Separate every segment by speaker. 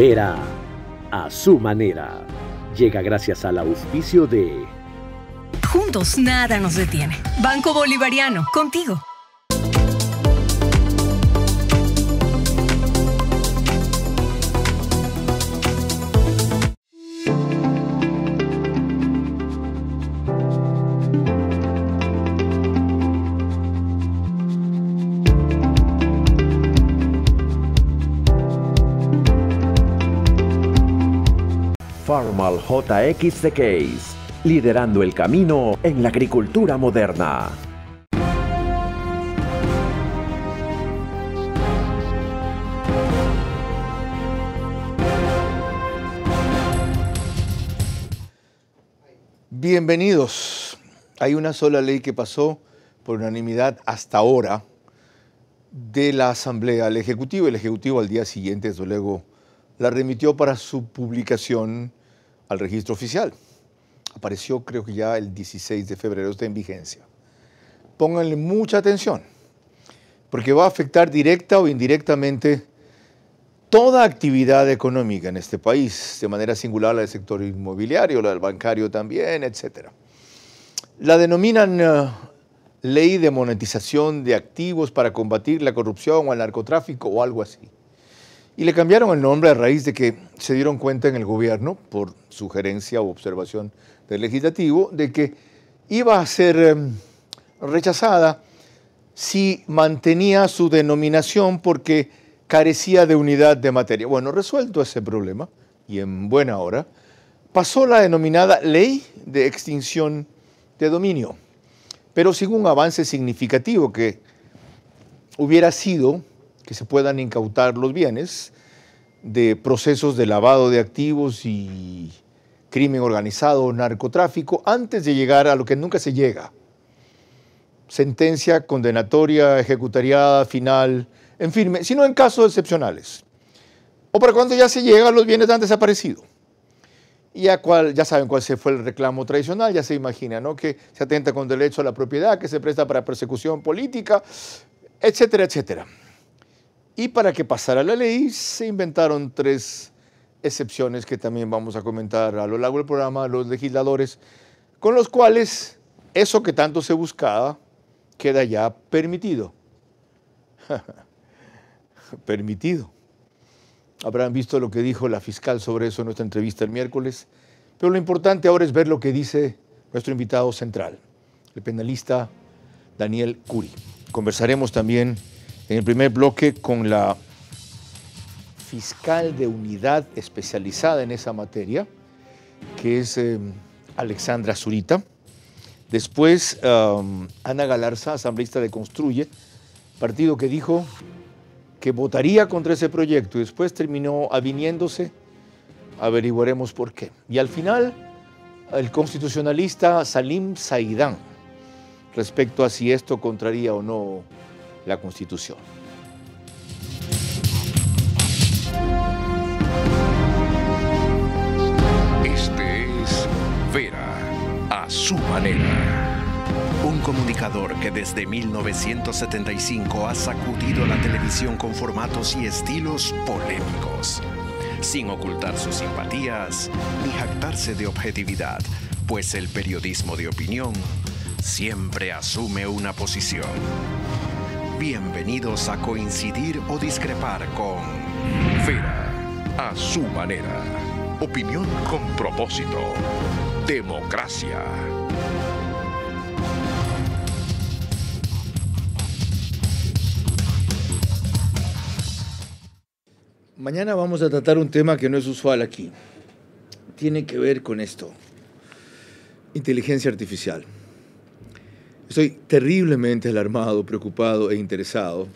Speaker 1: Vera, a su manera. Llega gracias al auspicio de...
Speaker 2: Juntos nada nos detiene. Banco Bolivariano, contigo.
Speaker 3: Farmal JX The Case, liderando el camino en la agricultura moderna.
Speaker 4: Bienvenidos. Hay una sola ley que pasó por unanimidad hasta ahora de la Asamblea al Ejecutivo. El Ejecutivo al día siguiente, desde luego, la remitió para su publicación al registro oficial. Apareció, creo que ya el 16 de febrero, está en vigencia. Pónganle mucha atención, porque va a afectar directa o indirectamente toda actividad económica en este país, de manera singular la del sector inmobiliario, la del bancario también, etc. La denominan Ley de Monetización de Activos para combatir la corrupción o el narcotráfico o algo así. Y le cambiaron el nombre a raíz de que se dieron cuenta en el gobierno, por sugerencia o observación del legislativo, de que iba a ser rechazada si mantenía su denominación porque carecía de unidad de materia. Bueno, resuelto ese problema, y en buena hora, pasó la denominada Ley de Extinción de Dominio, pero sin un avance significativo que hubiera sido que se puedan incautar los bienes de procesos de lavado de activos y crimen organizado, narcotráfico, antes de llegar a lo que nunca se llega. Sentencia condenatoria, ejecutariada, final, en firme, sino en casos excepcionales. O para cuando ya se llega, los bienes han desaparecido. Y ya saben cuál fue el reclamo tradicional, ya se imagina, ¿no? Que se atenta con derecho a la propiedad, que se presta para persecución política, etcétera, etcétera. Y para que pasara la ley, se inventaron 3 excepciones que también vamos a comentar a lo largo del programa, los legisladores, con los cuales eso que tanto se buscaba queda ya permitido. Permitido. Habrán visto lo que dijo la fiscal sobre eso en nuestra entrevista el miércoles, pero lo importante ahora es ver lo que dice nuestro invitado central, el penalista Daniel Curi. Conversaremos también en el primer bloque con la fiscal de unidad especializada en esa materia, que es Alexandra Zurita. Después, Ana Galarza, asambleísta de Construye, partido que dijo que votaría contra ese proyecto y después terminó aviniéndose. Averiguaremos por qué. Y al final, el constitucionalista Salim Saidán, respecto a si esto contraría o no la Constitución.
Speaker 5: Este es Vera, a su manera. Un comunicador que desde 1975 ha sacudido la televisión con formatos y estilos polémicos, sin ocultar sus simpatías ni jactarse de objetividad, pues el periodismo de opinión siempre asume una posición. Bienvenidos a coincidir o discrepar con Vera, a su manera. Opinión con propósito. Democracia.
Speaker 4: Mañana vamos a tratar un tema que no es usual aquí. Tiene que ver con esto. Inteligencia artificial. Estoy terriblemente alarmado, preocupado e interesado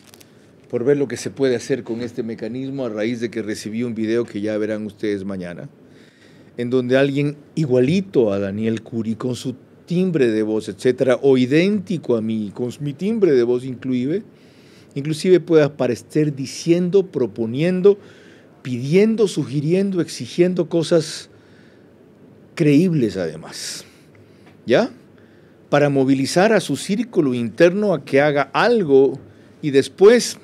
Speaker 4: por ver lo que se puede hacer con este mecanismo a raíz de que recibí un video que ya verán ustedes mañana, en donde alguien igualito a Daniel Curi, con su timbre de voz, etcétera, o idéntico a mí, con mi timbre de voz inclusive puede aparecer diciendo, proponiendo, pidiendo, sugiriendo, exigiendo cosas creíbles además, ¿ya? Para movilizar a su círculo interno a que haga algo y después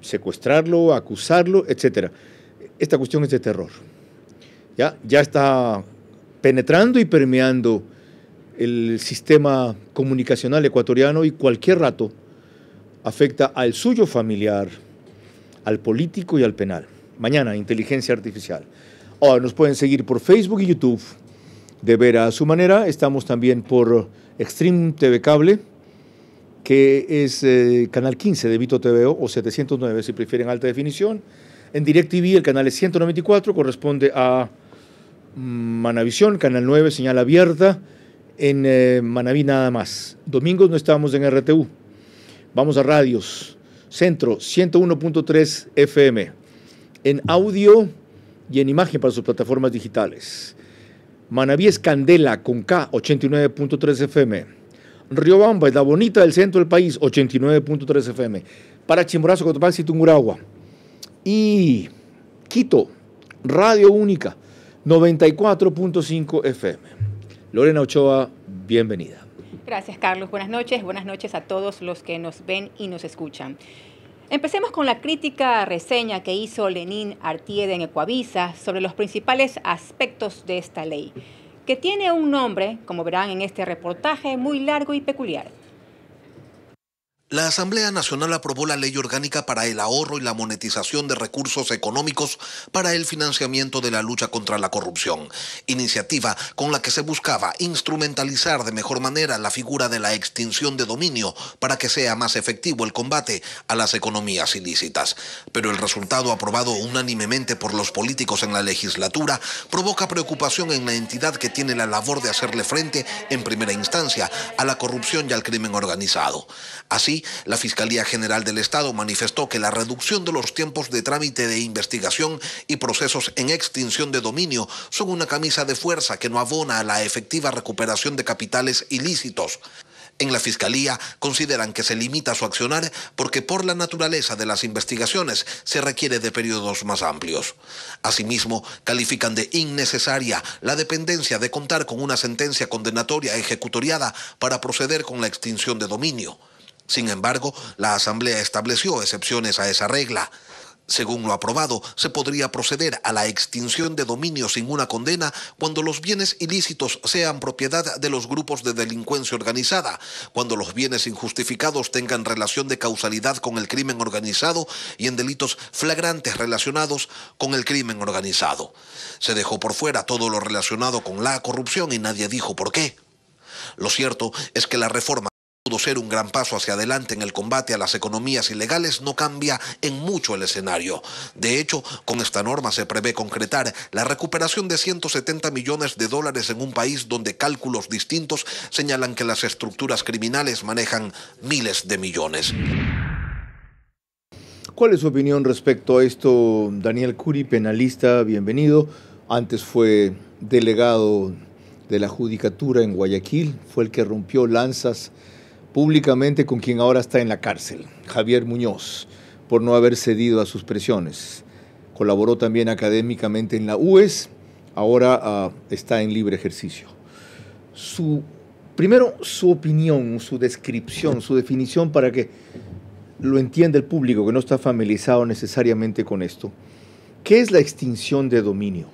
Speaker 4: secuestrarlo, acusarlo, etc. esta cuestión es de terror. Ya está penetrando y permeando el sistema comunicacional ecuatoriano y cualquier rato afecta al suyo familiar, al político y al penal. Mañana, inteligencia artificial. Ahora nos pueden seguir por Facebook y YouTube de Vera a su manera. Estamos también por Extreme TV Cable, que es canal 15 de Vito TVO o 709 si prefieren alta definición. En DirecTV el canal es 194, corresponde a Manavisión, canal 9, señal abierta. En Manaví nada más. Domingos no estamos en RTU. Vamos a radios. Centro 101.3 FM. En audio y en imagen para sus plataformas digitales. Manaví es Candela con K, 89.3 FM. Riobamba es la bonita del centro del país, 89.3 FM. Para Chimborazo, Cotopaxi y Tungurahua. Y Quito, Radio Única, 94.5 FM. Lorena Ochoa, bienvenida.
Speaker 6: Gracias, Carlos. Buenas noches a todos los que nos ven y nos escuchan. Empecemos con la crítica reseña que hizo Lenín Artieda en Ecuavisa sobre los principales aspectos de esta ley, que tiene un nombre, como verán en este reportaje, muy largo y peculiar.
Speaker 7: La Asamblea Nacional aprobó la Ley Orgánica para el ahorro y la monetización de recursos económicos para el financiamiento de la lucha contra la corrupción, iniciativa con la que se buscaba instrumentalizar de mejor manera la figura de la extinción de dominio para que sea más efectivo el combate a las economías ilícitas. Pero el resultado aprobado unánimemente por los políticos en la legislatura provoca preocupación en la entidad que tiene la labor de hacerle frente, en primera instancia, a la corrupción y al crimen organizado. Así, la Fiscalía General del Estado manifestó que la reducción de los tiempos de trámite de investigación y procesos en extinción de dominio son una camisa de fuerza que no abona a la efectiva recuperación de capitales ilícitos. En la Fiscalía consideran que se limita su accionar porque por la naturaleza de las investigaciones se requiere de periodos más amplios. Asimismo, califican de innecesaria la dependencia de contar con una sentencia condenatoria ejecutoriada para proceder con la extinción de dominio. Sin embargo, la Asamblea estableció excepciones a esa regla. Según lo aprobado, se podría proceder a la extinción de dominio sin una condena cuando los bienes ilícitos sean propiedad de los grupos de delincuencia organizada, cuando los bienes injustificados tengan relación de causalidad con el crimen organizado y en delitos flagrantes relacionados con el crimen organizado. Se dejó por fuera todo lo relacionado con la corrupción y nadie dijo por qué. Lo cierto es que la reforma pudo ser un gran paso hacia adelante en el combate a las economías ilegales, no cambia en mucho el escenario. De hecho, con esta norma se prevé concretar la recuperación de $170 millones en un país donde cálculos distintos señalan que las estructuras criminales manejan miles de millones.
Speaker 4: ¿Cuál es su opinión respecto a esto? Daniel Curi, penalista, bienvenido. Antes fue delegado de la Judicatura en Guayaquil, fue el que rompió lanzas públicamente con quien ahora está en la cárcel, Javier Muñoz, por no haber cedido a sus presiones. Colaboró también académicamente en la UES, ahora está en libre ejercicio. Primero, su opinión, su descripción, su definición para que lo entienda el público que no está familiarizado necesariamente con esto. ¿Qué es la extinción de dominio?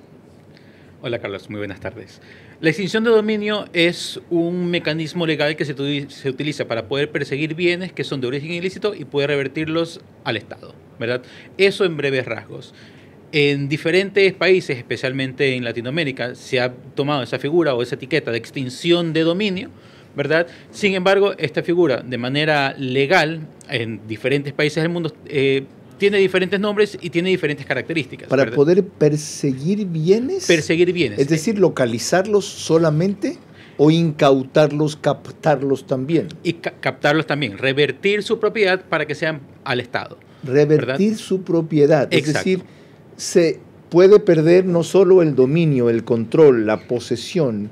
Speaker 8: Hola Carlos, muy buenas tardes. La extinción de dominio es un mecanismo legal que se utiliza para poder perseguir bienes que son de origen ilícito y poder revertirlos al Estado, ¿verdad? Eso en breves rasgos. En diferentes países, especialmente en Latinoamérica, se ha tomado esa figura o esa etiqueta de extinción de dominio, ¿verdad? Sin embargo, esta figura de manera legal en diferentes países del mundo tiene diferentes nombres y tiene diferentes características.
Speaker 4: Para
Speaker 8: ¿verdad?
Speaker 4: poder perseguir bienes.
Speaker 8: Perseguir bienes.
Speaker 4: Es decir, localizarlos solamente o incautarlos, captarlos también.
Speaker 8: Y captarlos también, revertir su propiedad para que sean al Estado.
Speaker 4: Revertir
Speaker 8: ¿verdad?
Speaker 4: su propiedad.
Speaker 8: Exacto.
Speaker 4: Es decir, se puede perder no solo el dominio, el control, la posesión,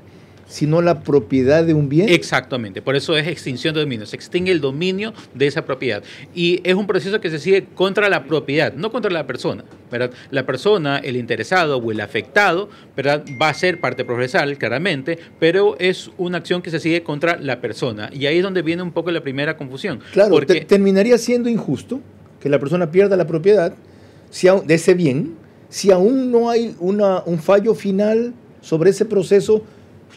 Speaker 4: sino la propiedad de un bien.
Speaker 8: Exactamente, por eso es extinción de dominio, se extingue el dominio de esa propiedad. Y es un proceso que se sigue contra la propiedad, no contra la persona, ¿verdad? La persona, el interesado o el afectado, ¿verdad? Va a ser parte procesal, claramente, pero es una acción que se sigue contra la persona. Y ahí es donde viene un poco la primera confusión.
Speaker 4: Claro,
Speaker 8: porque
Speaker 4: terminaría siendo injusto que la persona pierda la propiedad de ese bien si aún no hay un fallo final sobre ese proceso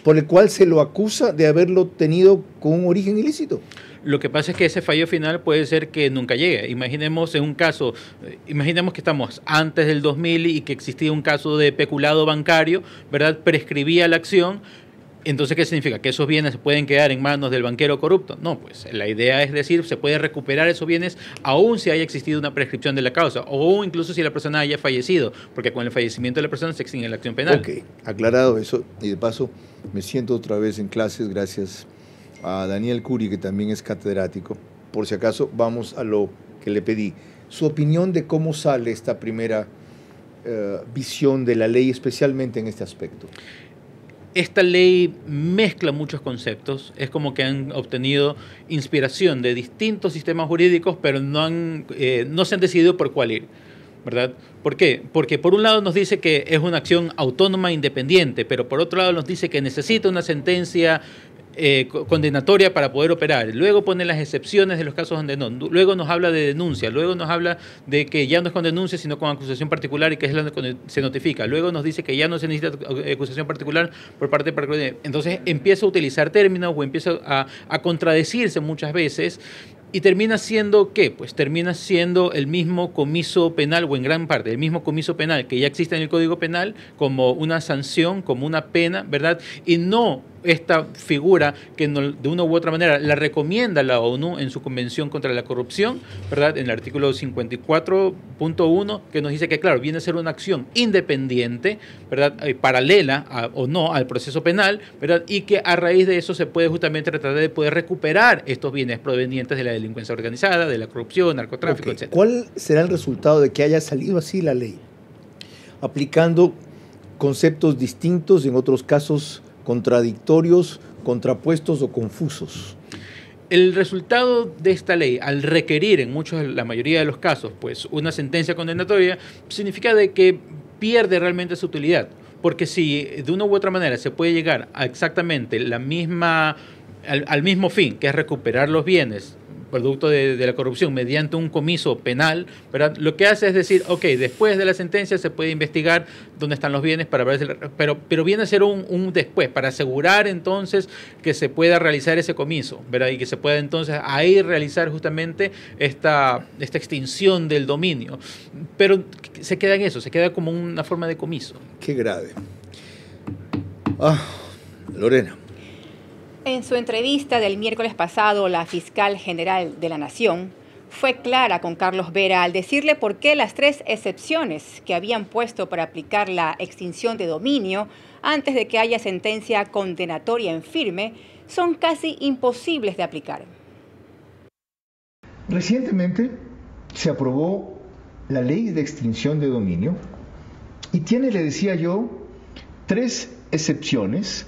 Speaker 4: por el cual se lo acusa de haberlo tenido con un origen ilícito?
Speaker 8: Lo que pasa es que ese fallo final puede ser que nunca llegue. Imaginemos en un caso, imaginemos que estamos antes del 2000 y que existía un caso de peculado bancario, ¿verdad? Prescribía la acción. Entonces, ¿qué significa? ¿Que esos bienes se pueden quedar en manos del banquero corrupto? No, pues la idea es decir, se puede recuperar esos bienes aún si haya existido una prescripción de la causa o incluso si la persona haya fallecido, porque con el fallecimiento de la persona se extingue la acción penal.
Speaker 4: Ok, aclarado eso, y de paso me siento otra vez en clases gracias a Daniel Curi, que también es catedrático. Por si acaso, vamos a lo que le pedí. Su opinión de cómo sale esta primera visión de la ley, especialmente en este aspecto.
Speaker 8: Esta ley mezcla muchos conceptos, es como que han obtenido inspiración de distintos sistemas jurídicos, pero no se han decidido por cuál ir, ¿verdad? ¿Por qué? Porque por un lado nos dice que es una acción autónoma e independiente, pero por otro lado nos dice que necesita una sentencia condenatoria para poder operar. Luego pone las excepciones de los casos donde no. Luego nos habla de denuncia. Luego nos habla de que ya no es con denuncia, sino con acusación particular y que es la que se notifica. Luego nos dice que ya no se necesita acusación particular por parte de particular. Entonces empieza a utilizar términos o empieza a contradecirse muchas veces. ¿Y termina siendo qué? Pues termina siendo el mismo comiso penal, o en gran parte, el mismo comiso penal que ya existe en el Código Penal como una sanción, como una pena, ¿verdad? Y no esta figura que de una u otra manera la recomienda la ONU en su Convención contra la Corrupción, ¿verdad? En el artículo 54.1, que nos dice que, claro, viene a ser una acción independiente, ¿verdad? Paralela o no al proceso penal, ¿verdad? Y que a raíz de eso se puede justamente tratar de poder recuperar estos bienes provenientes de la delincuencia organizada, de la corrupción, narcotráfico, etc.
Speaker 4: ¿Cuál será el resultado de que haya salido así la ley? Aplicando conceptos distintos, en otros casos contradictorios, contrapuestos o confusos.
Speaker 8: El resultado de esta ley, al requerir en la mayoría de los casos, pues una sentencia condenatoria, significa de que pierde realmente su utilidad. Porque si de una u otra manera se puede llegar a exactamente al mismo fin, que es recuperar los bienes producto de la corrupción mediante un comiso penal, ¿verdad? Lo que hace es decir, ok, después de la sentencia se puede investigar dónde están los bienes, pero viene a ser un después, para asegurar entonces que se pueda realizar ese comiso, ¿verdad? Y que se pueda entonces ahí realizar justamente esta extinción del dominio. Pero se queda en eso, se queda como una forma de comiso.
Speaker 4: Qué grave. Lorena.
Speaker 6: En su entrevista del miércoles pasado, la fiscal general de la Nación fue clara con Carlos Vera al decirle por qué las 3 excepciones que habían puesto para aplicar la extinción de dominio antes de que haya sentencia condenatoria en firme son casi imposibles de aplicar.
Speaker 9: Recientemente se aprobó la ley de extinción de dominio y tiene, le decía yo, 3 excepciones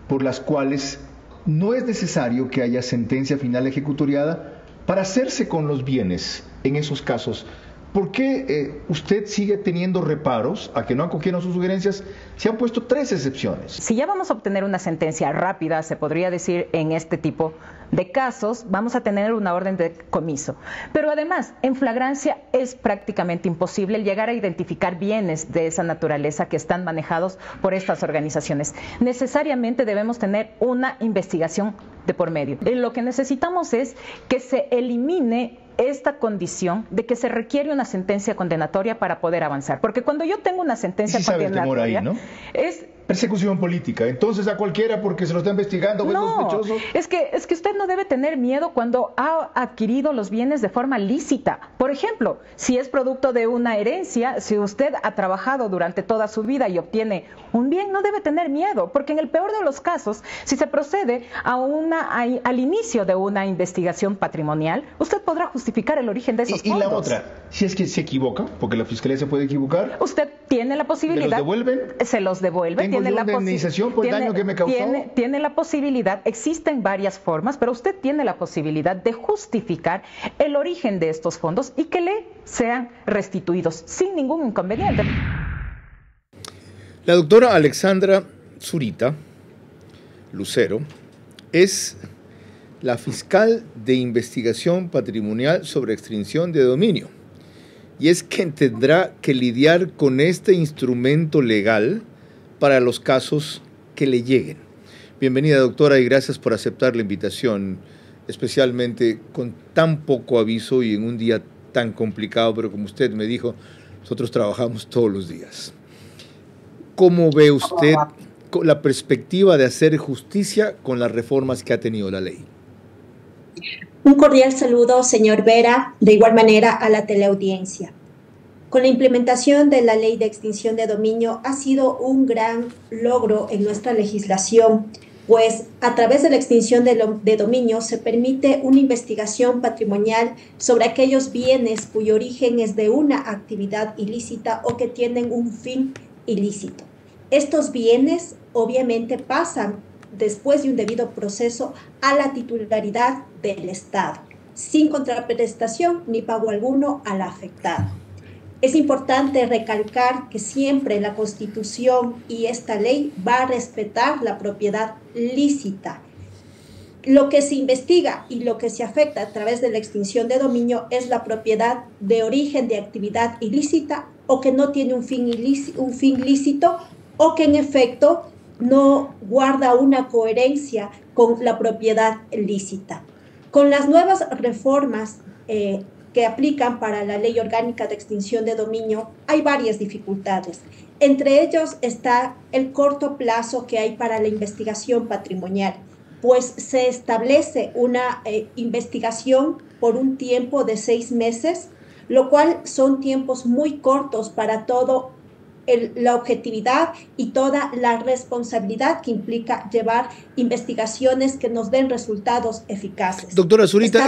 Speaker 9: por las cuales no es necesario que haya sentencia final ejecutoriada para hacerse con los bienes en esos casos. ¿Por qué usted sigue teniendo reparos a que no acogieron sus sugerencias? Se han puesto 3 excepciones.
Speaker 10: Si ya vamos a obtener una sentencia rápida, se podría decir en este tipo de casos, vamos a tener una orden de comiso. Pero además, en flagrancia es prácticamente imposible llegar a identificar bienes de esa naturaleza que están manejados por estas organizaciones. Necesariamente debemos tener una investigación de por medio. Lo que necesitamos es que se elimine esta condición de que se requiere una sentencia condenatoria para poder avanzar. Porque cuando yo tengo una sentencia condenatoria,
Speaker 9: ahí, ¿no?
Speaker 10: Es
Speaker 9: persecución política. Entonces a cualquiera porque se lo está investigando o es sospechoso.
Speaker 10: Es que usted no debe tener miedo cuando ha adquirido los bienes de forma lícita. Por ejemplo, si es producto de una herencia, si usted ha trabajado durante toda su vida y obtiene un bien, no debe tener miedo, porque en el peor de los casos, si se procede al inicio de una investigación patrimonial, usted podrá justificar el origen de esos fondos.
Speaker 9: Y la otra, si es que se equivoca, porque la fiscalía se puede equivocar.
Speaker 10: Usted tiene la posibilidad.
Speaker 9: ¿Se los devuelven?
Speaker 10: Se los devuelve.
Speaker 9: ¿Tengo yo una indemnización por el daño que me causó?
Speaker 10: Tiene la posibilidad, existen varias formas, pero usted tiene la posibilidad de justificar el origen de estos fondos y que le sean restituidos sin ningún inconveniente.
Speaker 4: La doctora Alexandra Zurita Lucero es la fiscal de investigación patrimonial sobre extinción de dominio. y es que tendrá que lidiar con este instrumento legal para los casos que le lleguen. Bienvenida, doctora, y gracias por aceptar la invitación, especialmente con tan poco aviso y en un día tan complicado, pero como usted me dijo, nosotros trabajamos todos los días. ¿Cómo ve usted la perspectiva de hacer justicia con las reformas que ha tenido la ley?
Speaker 11: Un cordial saludo, señor Vera, de igual manera a la teleaudiencia. Con la implementación de la ley de extinción de dominio ha sido un gran logro en nuestra legislación, pues a través de la extinción de dominio se permite una investigación patrimonial sobre aquellos bienes cuyo origen es de una actividad ilícita o que tienen un fin ilícito. Estos bienes obviamente pasan después de un debido proceso a la titularidad del Estado, sin contraprestación ni pago alguno al afectado. Es importante recalcar que siempre la Constitución y esta ley va a respetar la propiedad lícita. Lo que se investiga y lo que se afecta a través de la extinción de dominio es la propiedad de origen de actividad ilícita o que no tiene un fin lícito o que en efecto no guarda una coherencia con la propiedad lícita. Con las nuevas reformas que aplican para la Ley Orgánica de Extinción de Dominio, hay varias dificultades. Entre ellos está el corto plazo que hay para la investigación patrimonial, pues se establece una investigación por un tiempo de 6 meses, lo cual son tiempos muy cortos para todo la objetividad y toda la responsabilidad que implica llevar investigaciones que nos den resultados eficaces.
Speaker 4: Doctora Zurita,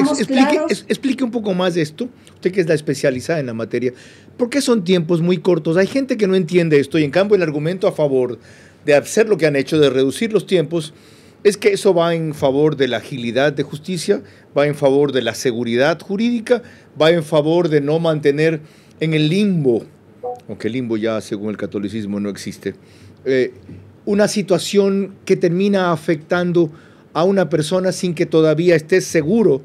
Speaker 4: explique un poco más de esto, usted que es la especializada en la materia. ¿Por qué son tiempos muy cortos? Hay gente que no entiende esto y en cambio el argumento a favor de hacer lo que han hecho, de reducir los tiempos, es que eso va en favor de la agilidad de justicia, va en favor de la seguridad jurídica, va en favor de no mantener en el limbo, aunque el limbo ya según el catolicismo no existe, una situación que termina afectando a una persona sin que todavía esté seguro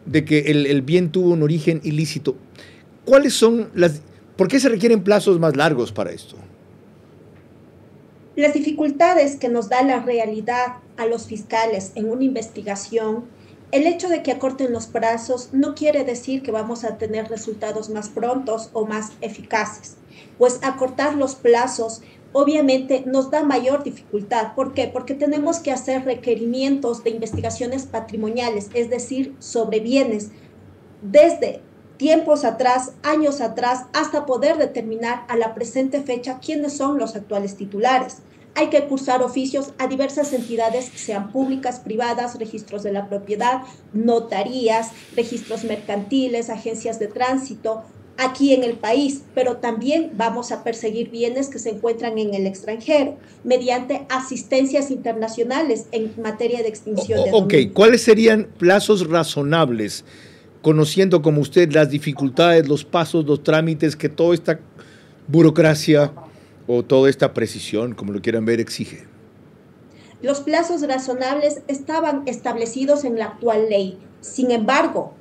Speaker 4: de que el bien tuvo un origen ilícito. ¿Por qué se requieren plazos más largos para esto?
Speaker 11: Las dificultades que nos da la realidad a los fiscales en una investigación, el hecho de que acorten los plazos no quiere decir que vamos a tener resultados más prontos o más eficaces, pues acortar los plazos obviamente nos da mayor dificultad. ¿Por qué? Porque tenemos que hacer requerimientos de investigaciones patrimoniales, es decir, sobre bienes, desde tiempos atrás, años atrás, hasta poder determinar a la presente fecha quiénes son los actuales titulares. Hay que cursar oficios a diversas entidades, sean públicas, privadas, registros de la propiedad, notarías, registros mercantiles, agencias de tránsito, aquí en el país, pero también vamos a perseguir bienes que se encuentran en el extranjero, mediante asistencias internacionales en materia de extinción de dominio.
Speaker 4: Ok, ¿cuáles serían plazos razonables, conociendo como usted las dificultades, los pasos, los trámites que toda esta burocracia o toda esta precisión, como lo quieran ver, exige?
Speaker 11: Los plazos razonables estaban establecidos en la actual ley. Sin embargo,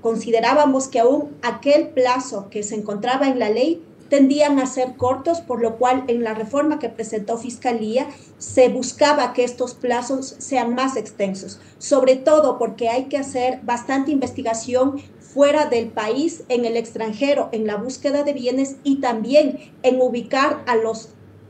Speaker 11: considerábamos que aún aquel plazo que se encontraba en la ley tendían a ser cortos, por lo cual en la reforma que presentó Fiscalía se buscaba que estos plazos sean más extensos, sobre todo porque hay que hacer bastante investigación fuera del país, en el extranjero, en la búsqueda de bienes y también en ubicar a los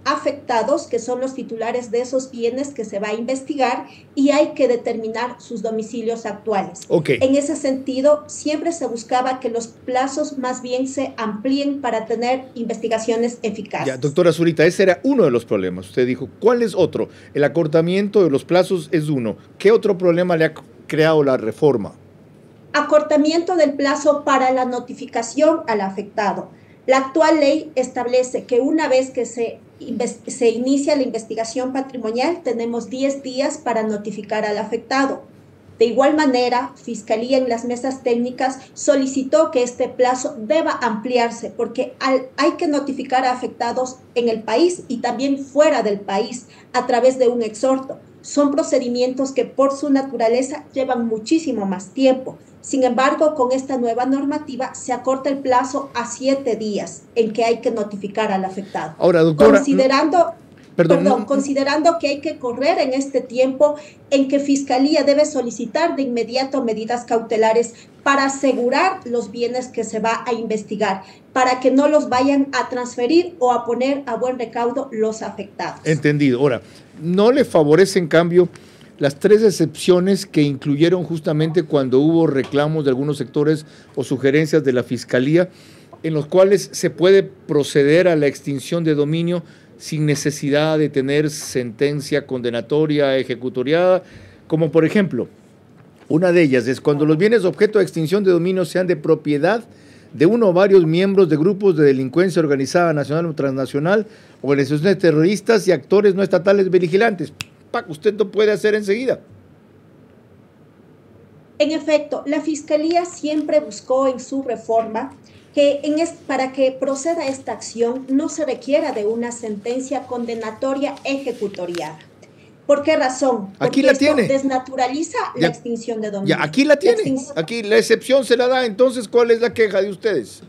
Speaker 11: afectados, que son los titulares de esos bienes que se va a investigar, y hay que determinar sus domicilios actuales.
Speaker 4: Okay.
Speaker 11: En ese sentido, siempre se buscaba que los plazos más bien se amplíen para tener investigaciones eficaces.
Speaker 4: Ya, doctora Zurita, ese era uno de los problemas. Usted dijo, ¿cuál es otro? El acortamiento de los plazos es uno. ¿Qué otro problema le ha creado la reforma?
Speaker 11: Acortamiento del plazo para la notificación al afectado. La actual ley establece que una vez que se inicia la investigación patrimonial, tenemos 10 días para notificar al afectado. De igual manera, Fiscalía en las mesas técnicas solicitó que este plazo deba ampliarse porque hay que notificar a afectados en el país y también fuera del país a través de un exhorto. Son procedimientos que por su naturaleza llevan muchísimo más tiempo. Sin embargo, con esta nueva normativa se acorta el plazo a 7 días en que hay que notificar al afectado.
Speaker 4: Ahora, doctora,
Speaker 11: considerando que hay que correr en este tiempo en que Fiscalía debe solicitar de inmediato medidas cautelares para asegurar los bienes que se va a investigar, para que no los vayan a transferir o a poner a buen recaudo los afectados.
Speaker 4: Entendido. Ahora, ¿no le favorece, en cambio, las 3 excepciones que incluyeron justamente cuando hubo reclamos de algunos sectores o sugerencias de la Fiscalía, en los cuales se puede proceder a la extinción de dominio sin necesidad de tener sentencia condenatoria ejecutoriada? Como por ejemplo, una de ellas es cuando los bienes objeto de extinción de dominio sean de propiedad de uno o varios miembros de grupos de delincuencia organizada nacional o transnacional, organizaciones terroristas y actores no estatales vigilantes. Usted lo puede hacer enseguida.
Speaker 11: En efecto, la Fiscalía siempre buscó en su reforma que para que proceda esta acción no se requiera de una sentencia condenatoria ejecutoriada. ¿Por qué razón? Porque
Speaker 4: aquí la tiene.
Speaker 11: Desnaturaliza la extinción de dominio.
Speaker 4: Ya, aquí la tiene. Aquí la excepción se la da. Entonces, ¿cuál es la queja de ustedes?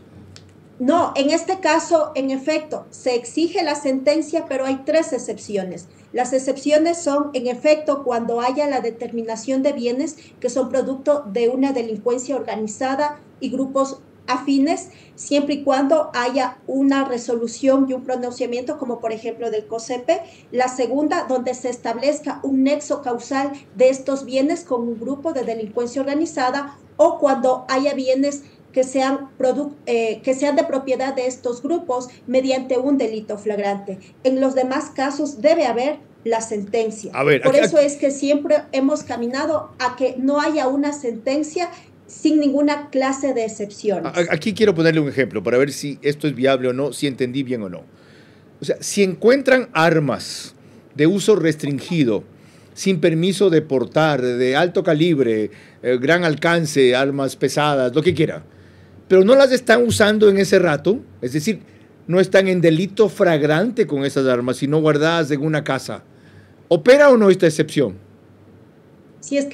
Speaker 11: No, en este caso, en efecto, se exige la sentencia, pero hay 3 excepciones. Las excepciones son, en efecto, cuando haya la determinación de bienes que son producto de una delincuencia organizada y grupos afines, siempre y cuando haya una resolución y un pronunciamiento, como por ejemplo del COSEPE. La segunda, donde se establezca un nexo causal de estos bienes con un grupo de delincuencia organizada, o cuando haya bienes que sean de propiedad de estos grupos mediante un delito flagrante. En los demás casos debe haber la sentencia. Por eso es que siempre hemos caminado a que no haya una sentencia sin ninguna clase de excepciones.
Speaker 4: Aquí quiero ponerle un ejemplo para ver si esto es viable o no, si entendí bien o no. O sea, si encuentran armas de uso restringido, sin permiso de portar, de alto calibre, gran alcance, armas pesadas, lo que quiera, pero no las están usando en ese rato, es decir, no están en delito flagrante con esas armas, sino guardadas en una casa, ¿opera o no esta excepción?
Speaker 11: Si es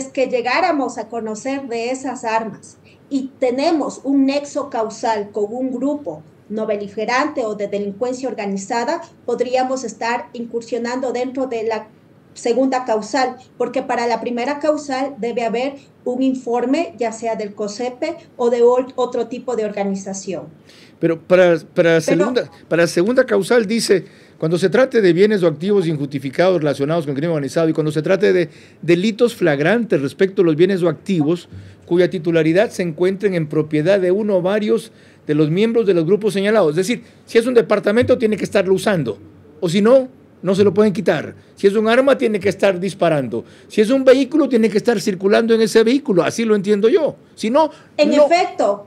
Speaker 11: que llegáramos a conocer de esas armas y tenemos un nexo causal con un grupo no beligerante o de delincuencia organizada, podríamos estar incursionando dentro de la segunda causal, porque para la primera causal debe haber un informe, ya sea del COSEPE o de otro tipo de organización.
Speaker 4: Pero para la segunda causal dice, cuando se trate de bienes o activos injustificados relacionados con el crimen organizado y cuando se trate de delitos flagrantes respecto a los bienes o activos cuya titularidad se encuentren en propiedad de uno o varios de los miembros de los grupos señalados. Es decir, si es un departamento tiene que estarlo usando, o si no, no se lo pueden quitar. Si es un arma tiene que estar disparando. Si es un vehículo tiene que estar circulando en ese vehículo, así lo entiendo yo. Si no,
Speaker 11: en efecto,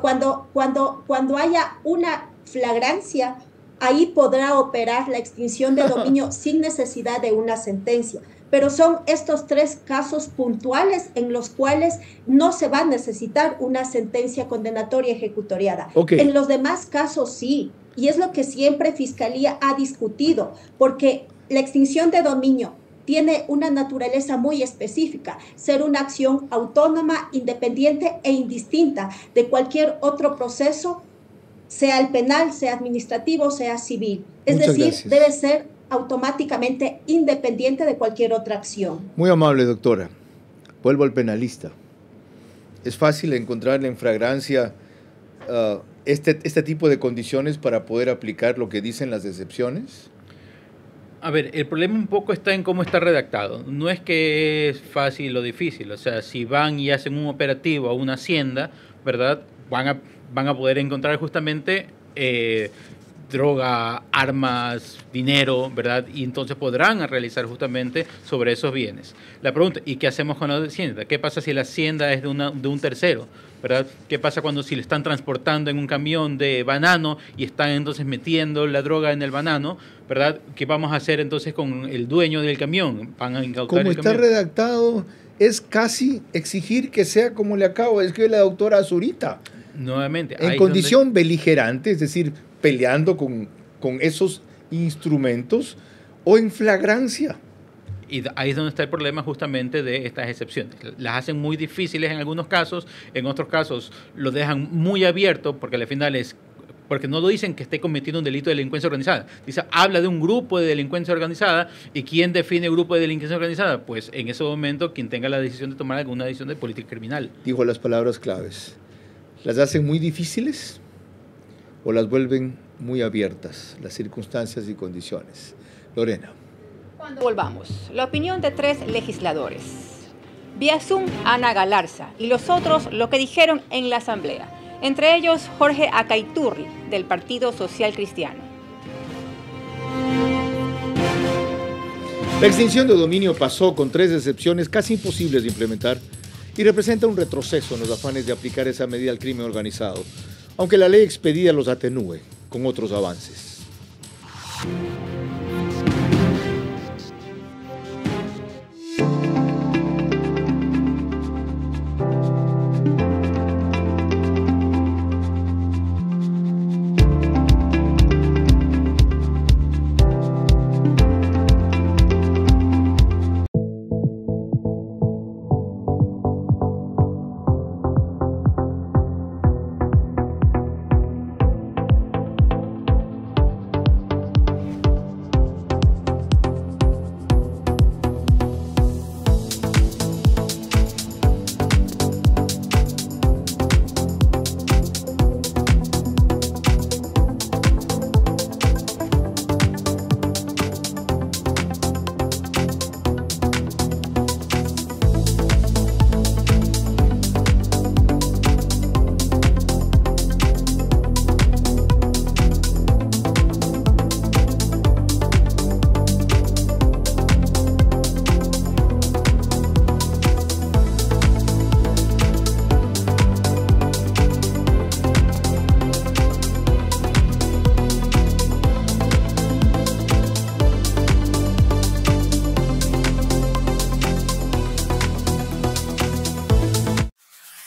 Speaker 11: cuando haya una flagrancia, ahí podrá operar la extinción de dominio sin necesidad de una sentencia. Pero son estos 3 casos puntuales en los cuales no se va a necesitar una sentencia condenatoria ejecutoriada. En los demás casos sí, y es lo que siempre Fiscalía ha discutido, porque la extinción de dominio tiene una naturaleza muy específica, ser una acción autónoma, independiente e indistinta de cualquier otro proceso, sea el penal, sea administrativo, sea civil. Es decir, debe ser automáticamente independiente de cualquier otra acción.
Speaker 4: Muy amable, doctora. Vuelvo al penalista. ¿Es fácil encontrar en flagrancia este tipo de condiciones para poder aplicar lo que dicen las excepciones?
Speaker 8: A ver, el problema un poco está en cómo está redactado. No es que es fácil o difícil. O sea, si van y hacen un operativo a una hacienda, ¿verdad? Van a poder encontrar justamente droga, armas, dinero, ¿verdad? Y entonces podrán realizar justamente sobre esos bienes. La pregunta, ¿y qué hacemos con la hacienda? ¿Qué pasa si la hacienda es de un tercero? ¿Verdad? ¿Qué pasa si le están transportando en un camión de banano y están entonces metiendo la droga en el banano? ¿Verdad? ¿Qué vamos a hacer entonces con el dueño del camión? ¿Van a incautar
Speaker 4: como
Speaker 8: el
Speaker 4: está
Speaker 8: camión?
Speaker 4: Redactado, es casi exigir que sea como le acabo de escribir la doctora Zurita.
Speaker 8: Nuevamente.
Speaker 4: En condición beligerante, es decir, peleando con esos instrumentos, o en flagrancia.
Speaker 8: Y ahí es donde está el problema justamente de estas excepciones. Las hacen muy difíciles en algunos casos, en otros casos lo dejan muy abierto porque al final es... Porque no lo dicen que esté cometiendo un delito de delincuencia organizada. Dice, habla de un grupo de delincuencia organizada. ¿Y quién define grupo de delincuencia organizada? Pues en ese momento quien tenga la decisión de tomar alguna decisión de política criminal.
Speaker 4: Dijo las palabras claves. ¿Las hacen muy difíciles o las vuelven muy abiertas, las circunstancias y condiciones? Lorena.
Speaker 6: Cuando volvamos, la opinión de 3 legisladores. Vía Zoom, Ana Galarza, y los otros lo que dijeron en la Asamblea. Entre ellos, Jorge Acaiturri, del Partido Social Cristiano.
Speaker 4: La extinción de dominio pasó con 3 excepciones casi imposibles de implementar y representa un retroceso en los afanes de aplicar esa medida al crimen organizado, aunque la ley expedida los atenúe con otros avances.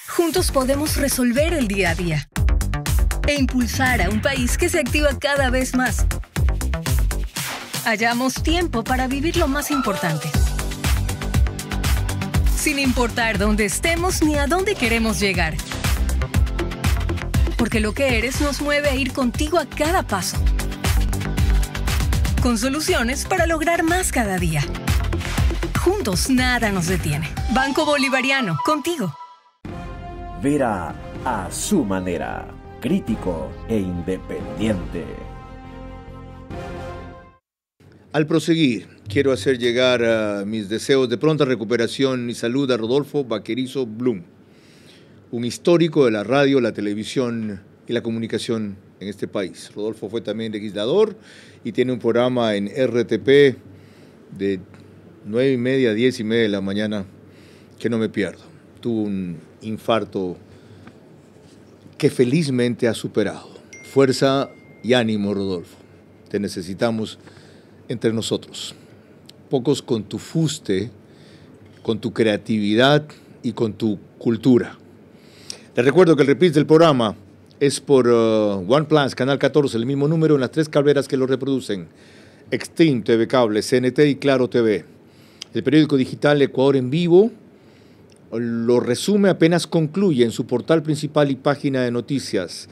Speaker 2: Juntos podemos resolver el día a día e impulsar a un país que se activa cada vez más. Hallamos tiempo para vivir lo más importante, sin importar dónde estemos ni a dónde queremos llegar. Porque lo que eres nos mueve a ir contigo a cada paso, con soluciones para lograr más cada día. Juntos nada nos detiene. Banco Bolivariano, contigo.
Speaker 3: Vera a su manera, crítico e independiente.
Speaker 4: Al proseguir, quiero hacer llegar mis deseos de pronta recuperación y salud a Rodolfo Vaquerizo Blum, un histórico de la radio, la televisión y la comunicación en este país. Rodolfo fue también legislador y tiene un programa en RTP de 9:30 a 10:30 de la mañana que no me pierdo. Tuvo un infarto que felizmente ha superado. Fuerza y ánimo, Rodolfo. Te necesitamos entre nosotros. Pocos con tu fuste, con tu creatividad y con tu cultura. Les recuerdo que el reprise del programa es por One Plans, Canal 14, el mismo número en las 3 cableras que lo reproducen. Extreme TV Cable, CNT y Claro TV. El periódico digital Ecuador en Vivo lo resume apenas concluye en su portal principal y página de noticias.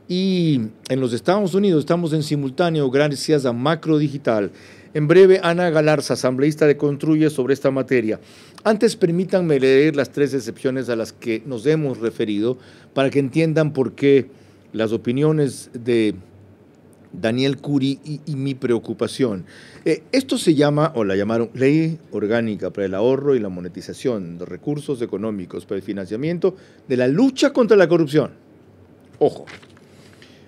Speaker 4: Y en los Estados Unidos estamos en simultáneo gracias a Macro Digital. En breve, Ana Galarza, asambleísta de Construye, sobre esta materia. Antes, permítanme leer las 3 excepciones a las que nos hemos referido para que entiendan por qué las opiniones de Daniel Curi y mi preocupación. Esto se llama, o la llamaron, Ley Orgánica para el Ahorro y la Monetización de Recursos Económicos para el Financiamiento de la Lucha contra la Corrupción. Ojo.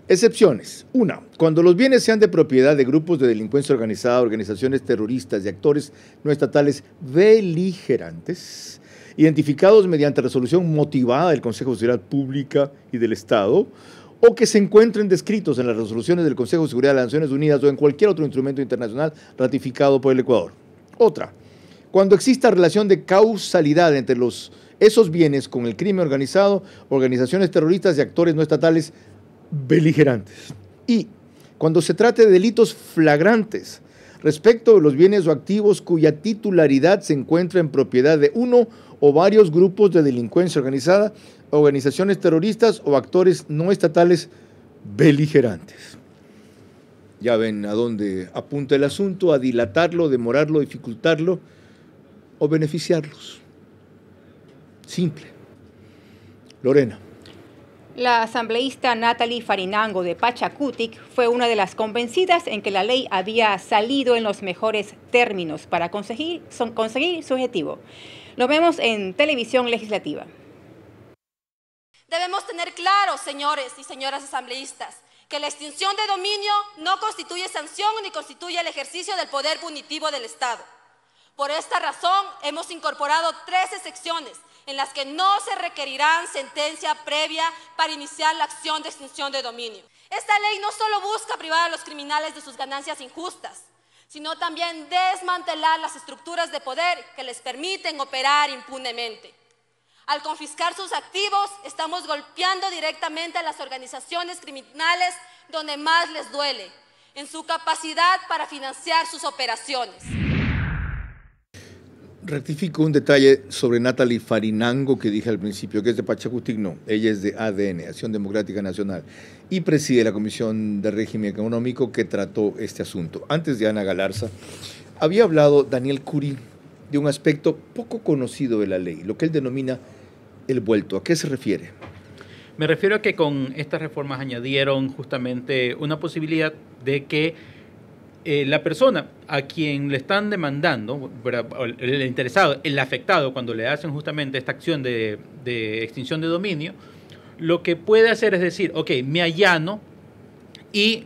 Speaker 4: Excepciones. 1. Cuando los bienes sean de propiedad de grupos de delincuencia organizada, organizaciones terroristas y actores no estatales beligerantes, identificados mediante resolución motivada del Consejo de Seguridad Pública y del Estado, o que se encuentren descritos en las resoluciones del Consejo de Seguridad de las Naciones Unidas o en cualquier otro instrumento internacional ratificado por el Ecuador. Otra. Cuando exista relación de causalidad entre esos bienes con el crimen organizado, organizaciones terroristas y actores no estatales beligerantes. Y cuando se trate de delitos flagrantes respecto de los bienes o activos cuya titularidad se encuentra en propiedad de uno o varios grupos de delincuencia organizada, organizaciones terroristas o actores no estatales beligerantes. Ya ven a dónde apunta el asunto, a dilatarlo, demorarlo, dificultarlo o beneficiarlos. Simple. Lorena.
Speaker 6: La asambleísta Natalie Farinango de Pachacutic fue una de las convencidas en que la ley había salido en los mejores términos para conseguir su objetivo. Lo vemos en Televisión Legislativa.
Speaker 12: Debemos tener claro, señores y señoras asambleístas, que la extinción de dominio no constituye sanción ni constituye el ejercicio del poder punitivo del Estado. Por esta razón, hemos incorporado 13 secciones en las que no se requerirán sentencia previa para iniciar la acción de extinción de dominio. Esta ley no solo busca privar a los criminales de sus ganancias injustas, sino también desmantelar las estructuras de poder que les permiten operar impunemente. Al confiscar sus activos, estamos golpeando directamente a las organizaciones criminales donde más les duele, en su capacidad para financiar sus operaciones.
Speaker 4: Rectifico un detalle sobre Natalie Farinango que dije al principio, que es de Pachacutic. No, ella es de ADN, Acción Democrática Nacional, y preside la Comisión de Régimen Económico que trató este asunto. Antes de Ana Galarza, había hablado Daniel Curí de un aspecto poco conocido de la ley, lo que él denomina el vuelto. ¿A qué se refiere?
Speaker 8: Me refiero a que con estas reformas añadieron justamente una posibilidad de que la persona a quien le están demandando, el interesado, el afectado, cuando le hacen justamente esta acción de extinción de dominio, lo que puede hacer es decir, ok, me allano, y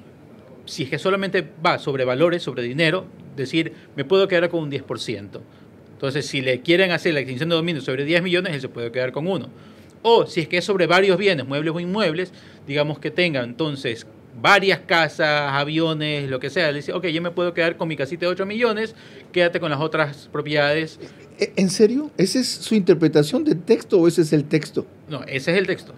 Speaker 8: si es que solamente va sobre valores, sobre dinero, decir, me puedo quedar con un 10%. Entonces, si le quieren hacer la extinción de dominio sobre 10 millones, él se puede quedar con uno. O si es que es sobre varios bienes, muebles o inmuebles, digamos que tenga entonces varias casas, aviones, lo que sea, le dice, ok, yo me puedo quedar con mi casita de 8 millones, quédate con las otras propiedades.
Speaker 4: ¿En serio? ¿Esa es su interpretación del texto o ese es el texto?
Speaker 8: No, ese es el texto.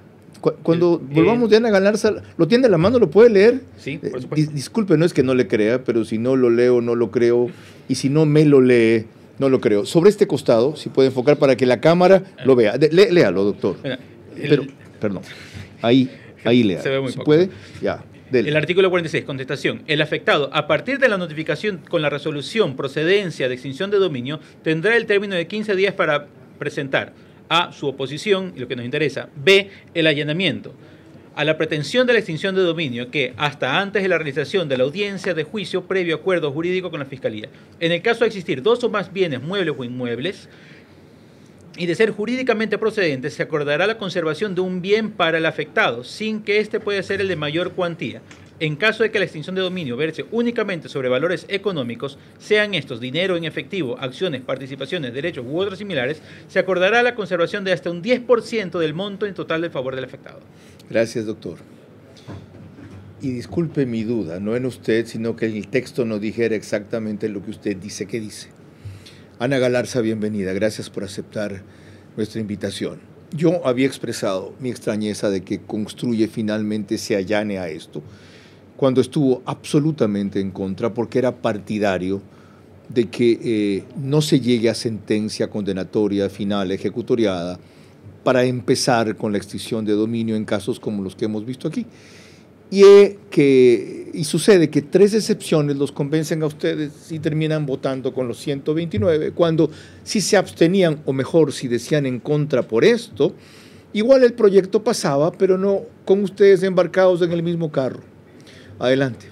Speaker 4: Cuando volvamos de Ana Galarza, ¿lo tiene en la mano? ¿Lo puede leer?
Speaker 8: Sí, por supuesto.
Speaker 4: Disculpe, no es que no le crea, pero si no lo leo, no lo creo, y si no me lo lee, no lo creo. Sobre este costado, si puede enfocar para que la cámara lo vea. Léalo, doctor. Perdón. Ahí lea.
Speaker 8: Se ve muy
Speaker 4: ¿Si
Speaker 8: poco.
Speaker 4: puede? Ya. Dele.
Speaker 8: El artículo 46, contestación. El afectado, a partir de la notificación con la resolución procedencia de extinción de dominio, tendrá el término de 15 días para presentar A, su oposición, y lo que nos interesa, B, el allanamiento a la pretensión de la extinción de dominio que hasta antes de la realización de la audiencia de juicio previo acuerdo jurídico con la Fiscalía. En el caso de existir dos o más bienes muebles o inmuebles y de ser jurídicamente procedentes, se acordará la conservación de un bien para el afectado, sin que éste pueda ser el de mayor cuantía. En caso de que la extinción de dominio verse únicamente sobre valores económicos, sean estos dinero en efectivo, acciones, participaciones, derechos u otros similares, se acordará la conservación de hasta un 10% del monto en total del favor del afectado.
Speaker 4: Gracias, doctor. Y disculpe mi duda, no en usted, sino que el texto no dijera exactamente lo que usted dice que dice. Ana Galarza, bienvenida. Gracias por aceptar nuestra invitación. Yo había expresado mi extrañeza de que Construye finalmente se allane a esto, cuando estuvo absolutamente en contra, porque era partidario de que no se llegue a sentencia condenatoria final ejecutoriada para empezar con la extinción de dominio en casos como los que hemos visto aquí. Y sucede que 3 excepciones los convencen a ustedes y terminan votando con los 129, cuando si se abstenían, o mejor, si decían en contra por esto, igual el proyecto pasaba, pero no con ustedes embarcados en el mismo carro. Adelante.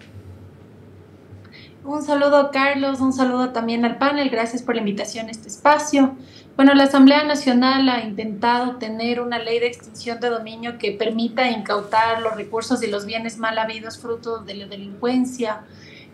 Speaker 13: Un saludo, Carlos, un saludo también al panel, gracias por la invitación a este espacio. Bueno, la Asamblea Nacional ha intentado tener una ley de extinción de dominio que permita incautar los recursos y los bienes mal habidos fruto de la delincuencia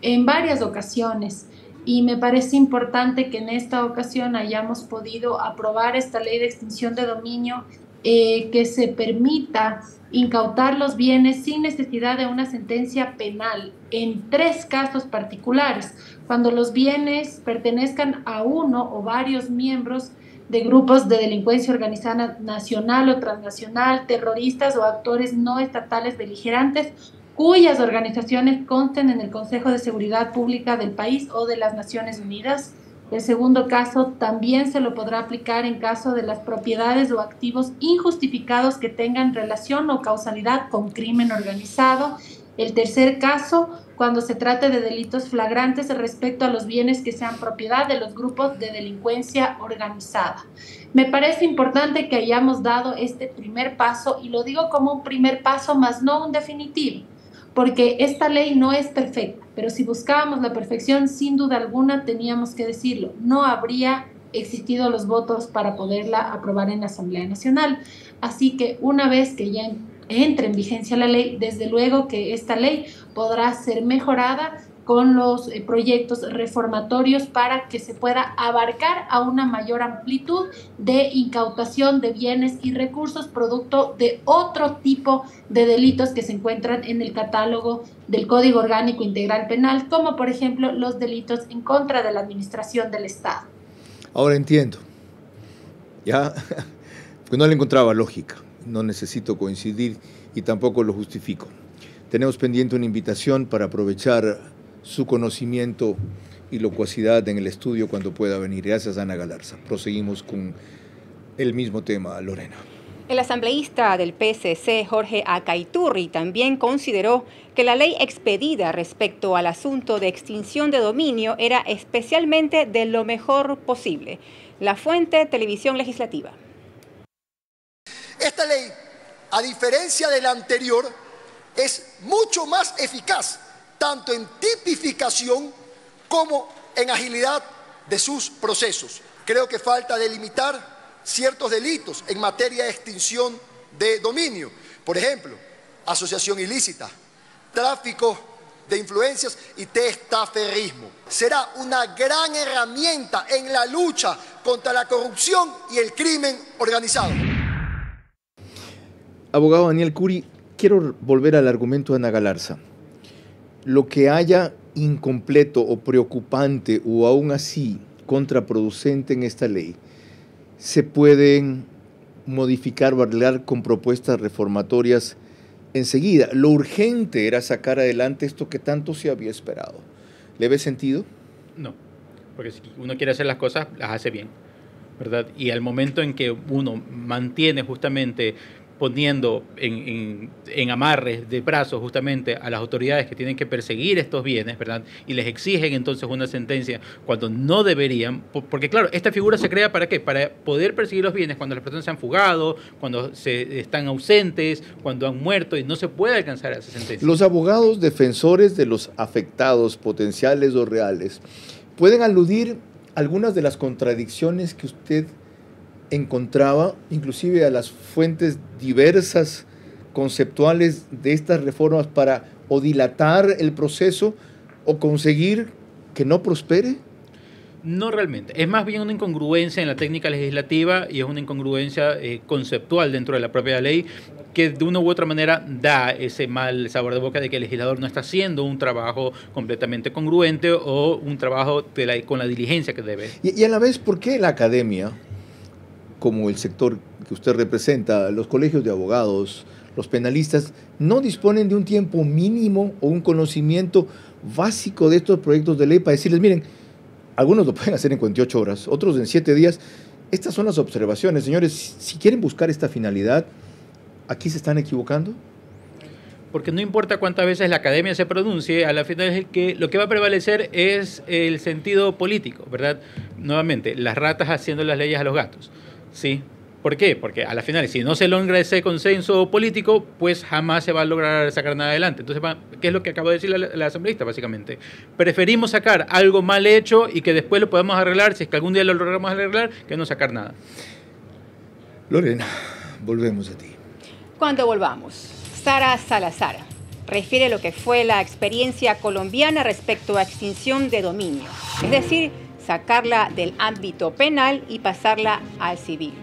Speaker 13: en varias ocasiones. Y me parece importante que en esta ocasión hayamos podido aprobar esta ley de extinción de dominio que se permita incautar los bienes sin necesidad de una sentencia penal en 3 casos particulares, cuando los bienes pertenezcan a uno o varios miembros de grupos de delincuencia organizada nacional o transnacional, terroristas o actores no estatales beligerantes, cuyas organizaciones consten en el Consejo de Seguridad Pública del país o de las Naciones Unidas. El segundo caso también se lo podrá aplicar en caso de las propiedades o activos injustificados que tengan relación o causalidad con crimen organizado. El tercer caso, cuando se trate de delitos flagrantes respecto a los bienes que sean propiedad de los grupos de delincuencia organizada. Me parece importante que hayamos dado este primer paso, y lo digo como un primer paso, más no un definitivo, porque esta ley no es perfecta, pero si buscábamos la perfección, sin duda alguna teníamos que decirlo, no habría existido los votos para poderla aprobar en la Asamblea Nacional. Así que una vez que ya entre en vigencia la ley, desde luego que esta ley podrá ser mejorada con los proyectos reformatorios para que se pueda abarcar a una mayor amplitud de incautación de bienes y recursos producto de otro tipo de delitos que se encuentran en el catálogo del Código Orgánico Integral Penal, como por ejemplo los delitos en contra de la administración del Estado.
Speaker 4: Ahora entiendo. Ya, pues no le encontraba lógica. No necesito coincidir y tampoco lo justifico. Tenemos pendiente una invitación para aprovechar su conocimiento y locuacidad en el estudio cuando pueda venir. Gracias, Ana Galarza. Proseguimos con el mismo tema, Lorena.
Speaker 6: El asambleísta del PSC, Jorge Acaiturri, también consideró que la ley expedida respecto al asunto de extinción de dominio era especialmente de lo mejor posible. La fuente, Televisión Legislativa.
Speaker 14: Esta ley, a diferencia de la anterior, es mucho más eficaz, tanto en tipificación como en agilidad de sus procesos. Creo que falta delimitar ciertos delitos en materia de extinción de dominio. Por ejemplo, asociación ilícita, tráfico de influencias y testaferrismo. Será una gran herramienta en la lucha contra la corrupción y el crimen organizado.
Speaker 4: Abogado Daniel Curi, quiero volver al argumento de Ana Galarza. Lo que haya incompleto o preocupante o aún así contraproducente en esta ley, se pueden modificar o arreglar con propuestas reformatorias enseguida. Lo urgente era sacar adelante esto que tanto se había esperado. ¿Le ve sentido?
Speaker 8: No, porque si uno quiere hacer las cosas, las hace bien, ¿verdad? Y al momento en que uno mantiene justamente poniendo en amarres de brazos justamente a las autoridades que tienen que perseguir estos bienes, ¿verdad? Y les exigen entonces una sentencia cuando no deberían, porque claro, esta figura se crea ¿para qué? Para poder perseguir los bienes cuando las personas se han fugado, cuando se están ausentes, cuando han muerto y no se puede alcanzar esa sentencia.
Speaker 4: Los abogados defensores de los afectados potenciales o reales pueden aludir a algunas de las contradicciones que usted encontraba, inclusive a las fuentes diversas conceptuales de estas reformas para o dilatar el proceso o conseguir que no prospere?
Speaker 8: No realmente, es más bien una incongruencia en la técnica legislativa y es una incongruencia conceptual dentro de la propia ley que de una u otra manera da ese mal sabor de boca de que el legislador no está haciendo un trabajo completamente congruente o un trabajo con la diligencia que debe.
Speaker 4: Y a la vez, ¿por qué la academia, como el sector que usted representa, los colegios de abogados, los penalistas, no disponen de un tiempo mínimo o un conocimiento básico de estos proyectos de ley para decirles, miren, algunos lo pueden hacer en 48 horas, otros en 7 días? Estas son las observaciones. Señores, si quieren buscar esta finalidad, ¿aquí se están equivocando?
Speaker 8: Porque no importa cuántas veces la academia se pronuncie, a la final es que lo que va a prevalecer es el sentido político, ¿verdad? Nuevamente, las ratas haciendo las leyes a los gatos. ¿Sí? ¿Por qué? Porque a la final, si no se logra ese consenso político, pues jamás se va a lograr sacar nada adelante. Entonces, ¿qué es lo que acabo de decir la asambleísta, básicamente? Preferimos sacar algo mal hecho y que después lo podamos arreglar, si es que algún día lo logramos arreglar, que no sacar nada.
Speaker 4: Lorena, volvemos a ti.
Speaker 6: Cuando volvamos, Sara Salazar refiere lo que fue la experiencia colombiana respecto a extinción de dominio, es decir, sacarla del ámbito penal y pasarla al civil.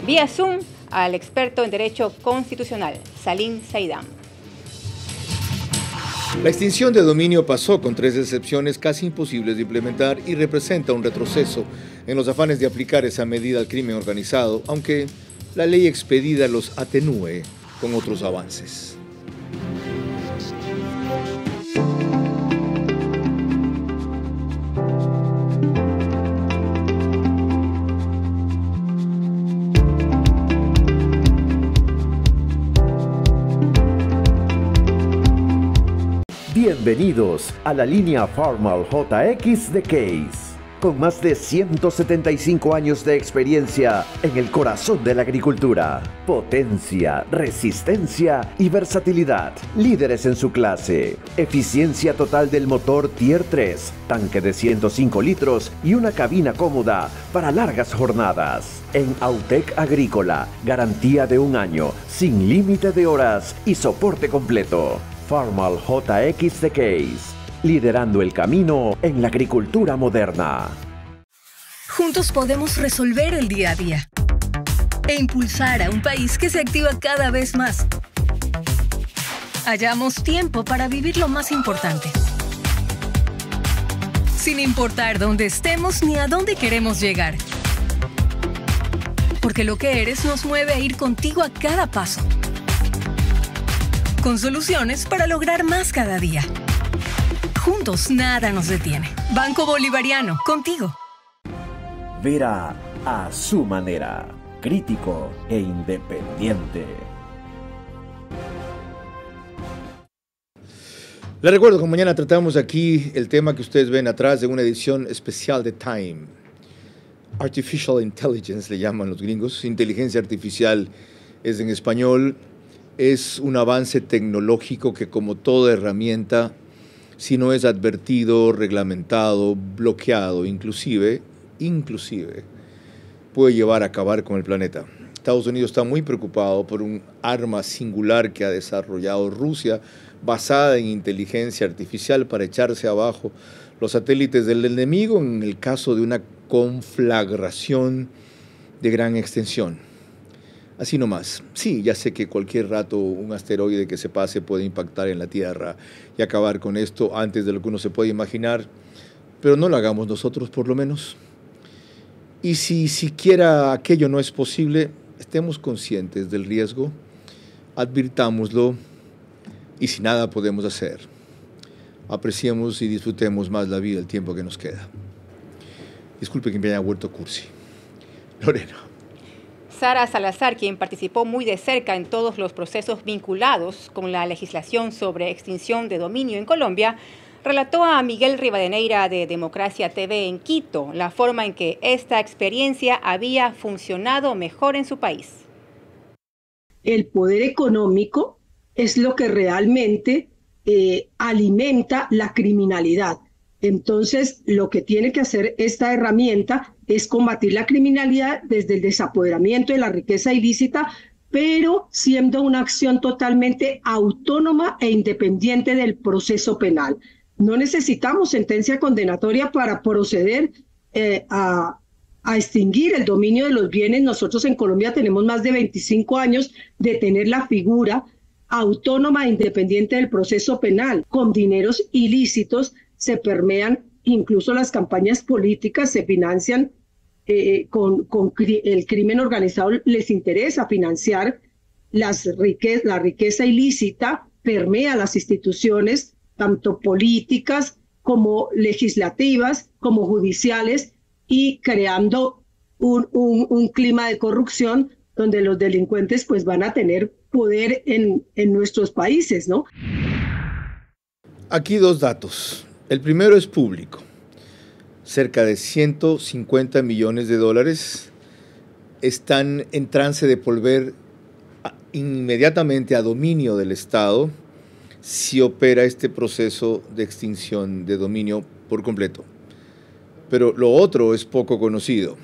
Speaker 6: Vía Zoom al experto en Derecho Constitucional, Salim Saidam.
Speaker 4: La extinción de dominio pasó con 3 excepciones casi imposibles de implementar y representa un retroceso en los afanes de aplicar esa medida al crimen organizado, aunque la ley expedida los atenúe con otros avances.
Speaker 1: Podcast. Bienvenidos a la línea Farmal JX de Case. Con más de 175 años de experiencia en el corazón de la agricultura. Potencia, resistencia y versatilidad. Líderes en su clase. Eficiencia total del motor Tier 3. Tanque de 105 litros y una cabina cómoda para largas jornadas. En Autec Agrícola, garantía de 1 año, sin límite de horas y soporte completo. Farmal JX de Case, liderando el camino en la agricultura moderna.
Speaker 2: Juntos podemos resolver el día a día e impulsar a un país que se activa cada vez más. Hallamos tiempo para vivir lo más importante, sin importar dónde estemos ni a dónde queremos llegar. Porque lo que eres nos mueve a ir contigo a cada paso, con soluciones para lograr más cada día. Juntos nada nos detiene. Banco Bolivariano, contigo.
Speaker 1: Vera a su manera, crítico e independiente.
Speaker 4: Les recuerdo que mañana tratamos aquí el tema que ustedes ven atrás de una edición especial de Time. Artificial Intelligence le llaman los gringos. Inteligencia artificial es en español. Es un avance tecnológico que, como toda herramienta, si no es advertido, reglamentado, bloqueado, inclusive, puede llevar a acabar con el planeta. Estados Unidos está muy preocupado por un arma singular que ha desarrollado Rusia, basada en inteligencia artificial para echarse abajo los satélites del enemigo en el caso de una conflagración de gran extensión. Así nomás. Sí, ya sé que cualquier rato un asteroide que se pase puede impactar en la Tierra y acabar con esto antes de lo que uno se puede imaginar, pero no lo hagamos nosotros por lo menos. Y si siquiera aquello no es posible, estemos conscientes del riesgo, advirtámoslo y si nada podemos hacer, apreciemos y disfrutemos más la vida el tiempo que nos queda. Disculpe que me haya vuelto cursi. Lorena.
Speaker 6: Sara Salazar, quien participó muy de cerca en todos los procesos vinculados con la legislación sobre extinción de dominio en Colombia, relató a Miguel Rivadeneira de Democracia TV en Quito la forma en que esta experiencia había funcionado mejor en su país.
Speaker 15: El poder económico es lo que realmente alimenta la criminalidad. Entonces, lo que tiene que hacer esta herramienta es combatir la criminalidad desde el desapoderamiento de la riqueza ilícita, pero siendo una acción totalmente autónoma e independiente del proceso penal. No necesitamos sentencia condenatoria para proceder a extinguir el dominio de los bienes. Nosotros en Colombia tenemos más de 25 años de tener la figura autónoma e independiente del proceso penal. Con dineros ilícitos se permean incluso las campañas políticas, se financian con el crimen organizado, les interesa financiar la riqueza ilícita, permea las instituciones, tanto políticas como legislativas, como judiciales, y creando un clima de corrupción donde los delincuentes pues van a tener poder en nuestros países, ¿no?
Speaker 4: Aquí 2 datos. El primero es público. Cerca de 150 millones de dólares están en trance de volver inmediatamente a dominio del Estado si opera este proceso de extinción de dominio por completo. Pero lo otro es poco conocido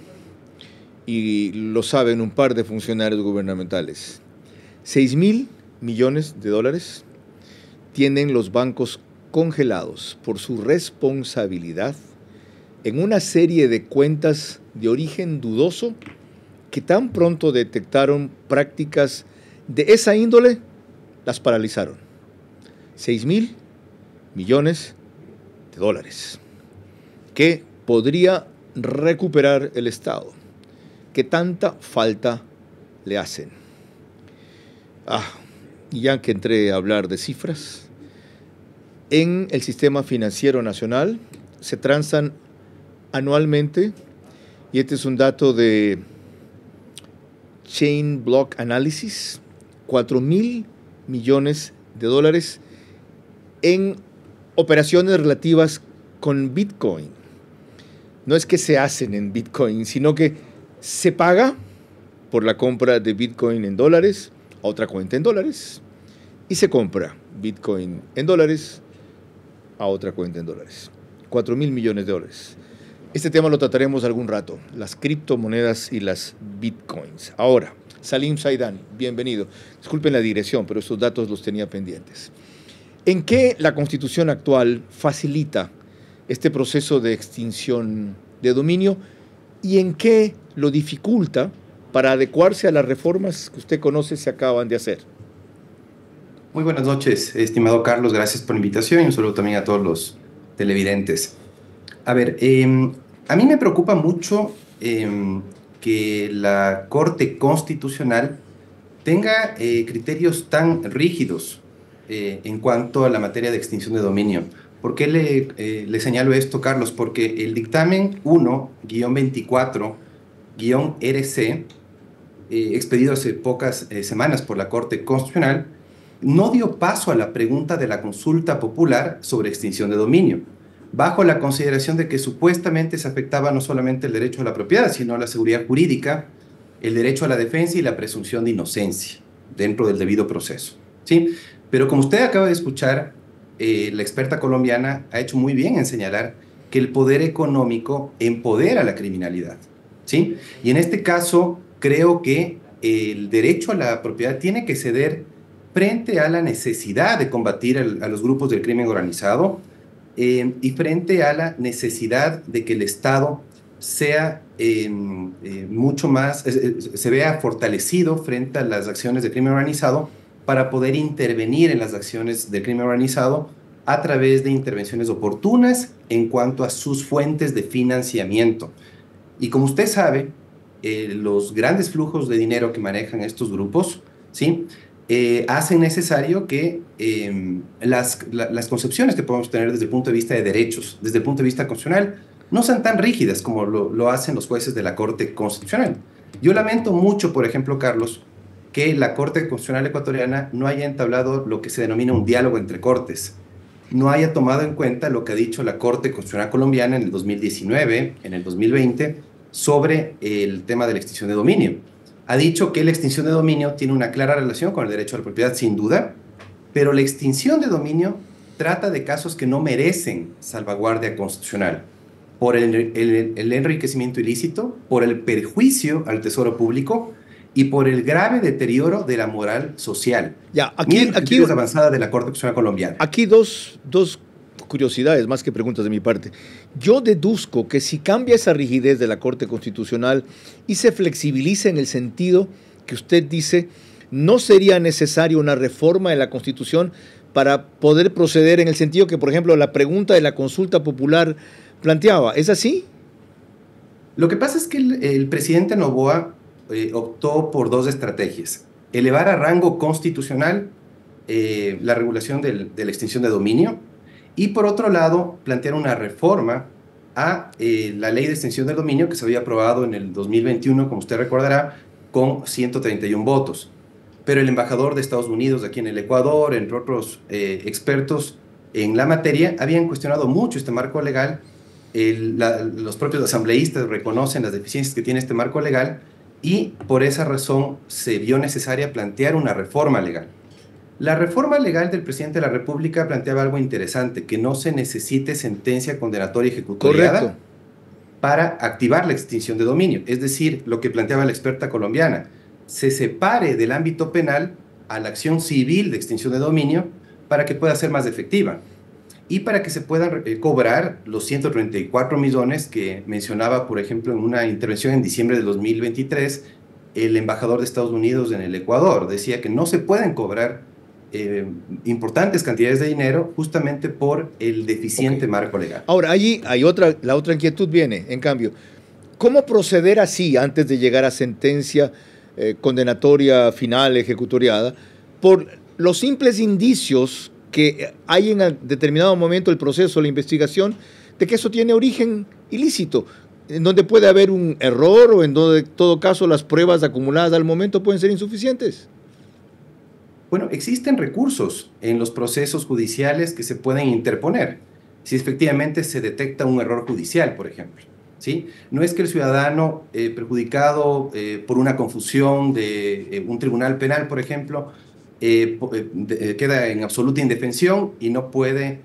Speaker 4: y lo saben un par de funcionarios gubernamentales. 6.000 millones de dólares tienen los bancos congelados por su responsabilidad en una serie de cuentas de origen dudoso que tan pronto detectaron prácticas de esa índole, las paralizaron. 6.000 millones de dólares que podría recuperar el Estado, que tanta falta le hacen. Y ya que entré a hablar de cifras, en el sistema financiero nacional se transan anualmente, y este es un dato de Chain Block Analysis, $4,000 millones en operaciones relativas con Bitcoin. No es que se hacen en Bitcoin, sino que se paga por la compra de Bitcoin en dólares a otra cuenta en dólares, y se compra Bitcoin en dólares a otra cuenta en dólares. $4,000 millones. Este tema lo trataremos algún rato, las criptomonedas y las Bitcoins. Ahora, Salim Saidán, bienvenido. Disculpen la digresión, pero estos datos los tenía pendientes. ¿En qué la Constitución actual facilita este proceso de extinción de dominio y en qué lo dificulta para adecuarse a las reformas que usted conoce se acaban de hacer?
Speaker 16: Muy buenas noches, estimado Carlos. Gracias por la invitación y un saludo también a todos los televidentes. A ver, a mí me preocupa mucho que la Corte Constitucional tenga criterios tan rígidos en cuanto a la materia de extinción de dominio. ¿Por qué le señalo esto, Carlos? Porque el dictamen 1-24-RC, expedido hace pocas semanas por la Corte Constitucional, no dio paso a la pregunta de la consulta popular sobre extinción de dominio, bajo la consideración de que supuestamente se afectaba no solamente el derecho a la propiedad, sino a la seguridad jurídica, el derecho a la defensa y la presunción de inocencia dentro del debido proceso, ¿sí? Pero como usted acaba de escuchar, la experta colombiana ha hecho muy bien en señalar que el poder económico empodera la criminalidad, ¿sí? Y en este caso, creo que el derecho a la propiedad tiene que ceder frente a la necesidad de combatir a los grupos del crimen organizado y frente a la necesidad de que el Estado sea mucho más, se vea fortalecido frente a las acciones del crimen organizado para poder intervenir en las acciones del crimen organizado a través de intervenciones oportunas en cuanto a sus fuentes de financiamiento. Y como usted sabe, los grandes flujos de dinero que manejan estos grupos, ¿sí?, hacen necesario que las concepciones que podemos tener desde el punto de vista de derechos, desde el punto de vista constitucional, no sean tan rígidas como lo hacen los jueces de la Corte Constitucional. Yo lamento mucho, por ejemplo, Carlos, que la Corte Constitucional ecuatoriana no haya entablado lo que se denomina un diálogo entre cortes, no haya tomado en cuenta lo que ha dicho la Corte Constitucional colombiana en el 2019, en el 2020, sobre el tema de la extinción de dominio. Ha dicho que la extinción de dominio tiene una clara relación con el derecho a la propiedad, sin duda, pero la extinción de dominio trata de casos que no merecen salvaguardia constitucional, por el enriquecimiento ilícito, por el perjuicio al tesoro público y por el grave deterioro de la moral social.
Speaker 4: Ya, aquí
Speaker 16: es avanzada de la Corte Constitucional colombiana.
Speaker 4: Aquí dos curiosidades, más que preguntas de mi parte. Yo deduzco que si cambia esa rigidez de la Corte Constitucional y se flexibiliza en el sentido que usted dice, no sería necesaria una reforma de la Constitución para poder proceder en el sentido que, por ejemplo, la pregunta de la consulta popular planteaba. ¿Es así?
Speaker 16: Lo que pasa es que el presidente Noboa optó por dos estrategias. Elevar a rango constitucional la regulación de la extinción de dominio y, por otro lado, plantear una reforma a la ley de extinción del dominio que se había aprobado en el 2021, como usted recordará, con 131 votos. Pero el embajador de Estados Unidos aquí en el Ecuador, entre otros expertos en la materia, habían cuestionado mucho este marco legal. Los propios asambleístas reconocen las deficiencias que tiene este marco legal y por esa razón se vio necesaria plantear una reforma legal. La reforma legal del presidente de la República planteaba algo interesante, que no se necesite sentencia condenatoria ejecutoriada para activar la extinción de dominio. Es decir, lo que planteaba la experta colombiana, se separe del ámbito penal a la acción civil de extinción de dominio para que pueda ser más efectiva y para que se puedan cobrar los 134 millones que mencionaba, por ejemplo, en una intervención en diciembre de 2023, el embajador de Estados Unidos en el Ecuador. Decía que no se pueden cobrar importantes cantidades de dinero justamente por el deficiente marco legal.
Speaker 4: Ahora, allí hay la otra inquietud viene, en cambio, ¿cómo proceder así antes de llegar a sentencia condenatoria final ejecutoriada por los simples indicios que hay en determinado momento el proceso, la investigación, de que eso tiene origen ilícito, en donde puede haber un error o en donde, en todo caso, las pruebas acumuladas al momento pueden ser insuficientes?
Speaker 16: Bueno, existen recursos en los procesos judiciales que se pueden interponer si efectivamente se detecta un error judicial, por ejemplo. ¿Sí? No es que el ciudadano perjudicado por una confusión de un tribunal penal, por ejemplo, queda en absoluta indefensión y no puede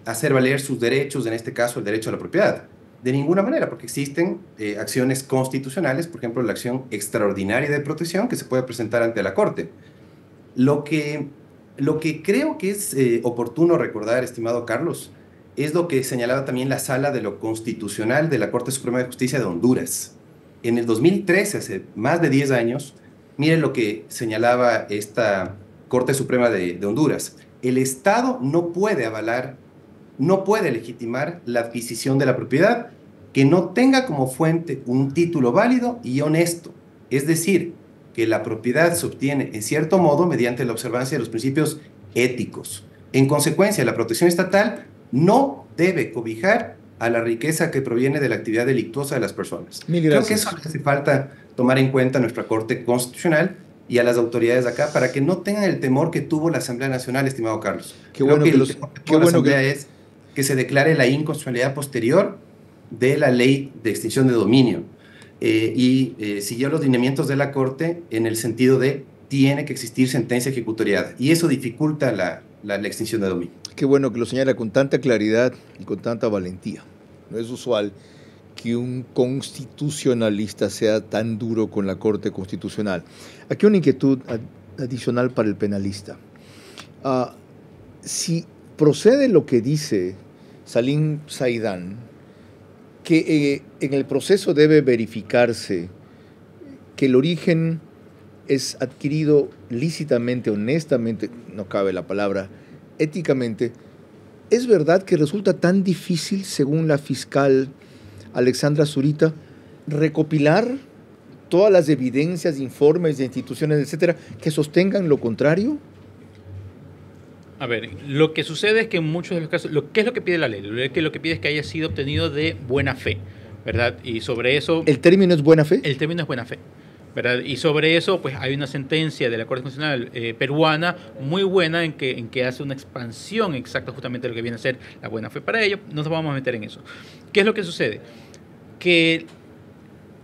Speaker 16: hacer valer sus derechos, en este caso el derecho a la propiedad. De ninguna manera, porque existen acciones constitucionales, por ejemplo, la acción extraordinaria de protección que se puede presentar ante la Corte. Lo que creo que es oportuno recordar, estimado Carlos, es lo que señalaba también la Sala de lo Constitucional de la Corte Suprema de Justicia de Honduras. En el 2013, hace más de 10 años, miren lo que señalaba esta Corte Suprema de Honduras. El Estado no puede avalar, no puede legitimar la adquisición de la propiedad que no tenga como fuente un título válido y honesto. Es decir, que la propiedad se obtiene en cierto modo mediante la observancia de los principios éticos. En consecuencia, la protección estatal no debe cobijar a la riqueza que proviene de la actividad delictuosa de las personas. Creo que eso hace falta tomar en cuenta a nuestra Corte Constitucional y a las autoridades de acá para que no tengan el temor que tuvo la Asamblea Nacional, estimado Carlos. Creo que el temor que tuvo la Asamblea es que se declare la inconstitucionalidad posterior de la ley de extinción de dominio siguió los lineamientos de la Corte en el sentido de tiene que existir sentencia ejecutoriada y eso dificulta la extinción de dominio.
Speaker 4: Qué bueno que lo señala con tanta claridad y con tanta valentía. No es usual que un constitucionalista sea tan duro con la Corte Constitucional. Aquí una inquietud adicional para el penalista. Si procede lo que dice Salim Saidán, que en el proceso debe verificarse que el origen es adquirido lícitamente, honestamente, no cabe la palabra, éticamente, ¿es verdad que resulta tan difícil, según la fiscal Alexandra Zurita, recopilar todas las evidencias, informes de instituciones, etcétera, que sostengan lo contrario?
Speaker 8: A ver, lo que sucede es que en muchos de los casos, ¿qué es lo que pide la ley? Lo que pide es que haya sido obtenido de buena fe, ¿verdad? Y sobre eso...
Speaker 4: ¿El término es buena fe?
Speaker 8: El término es buena fe, ¿verdad? Y sobre eso, pues hay una sentencia de la Corte Constitucional peruana muy buena en que hace una expansión exacta justamente de lo que viene a ser la buena fe para ello. No nos vamos a meter en eso. ¿Qué es lo que sucede? Que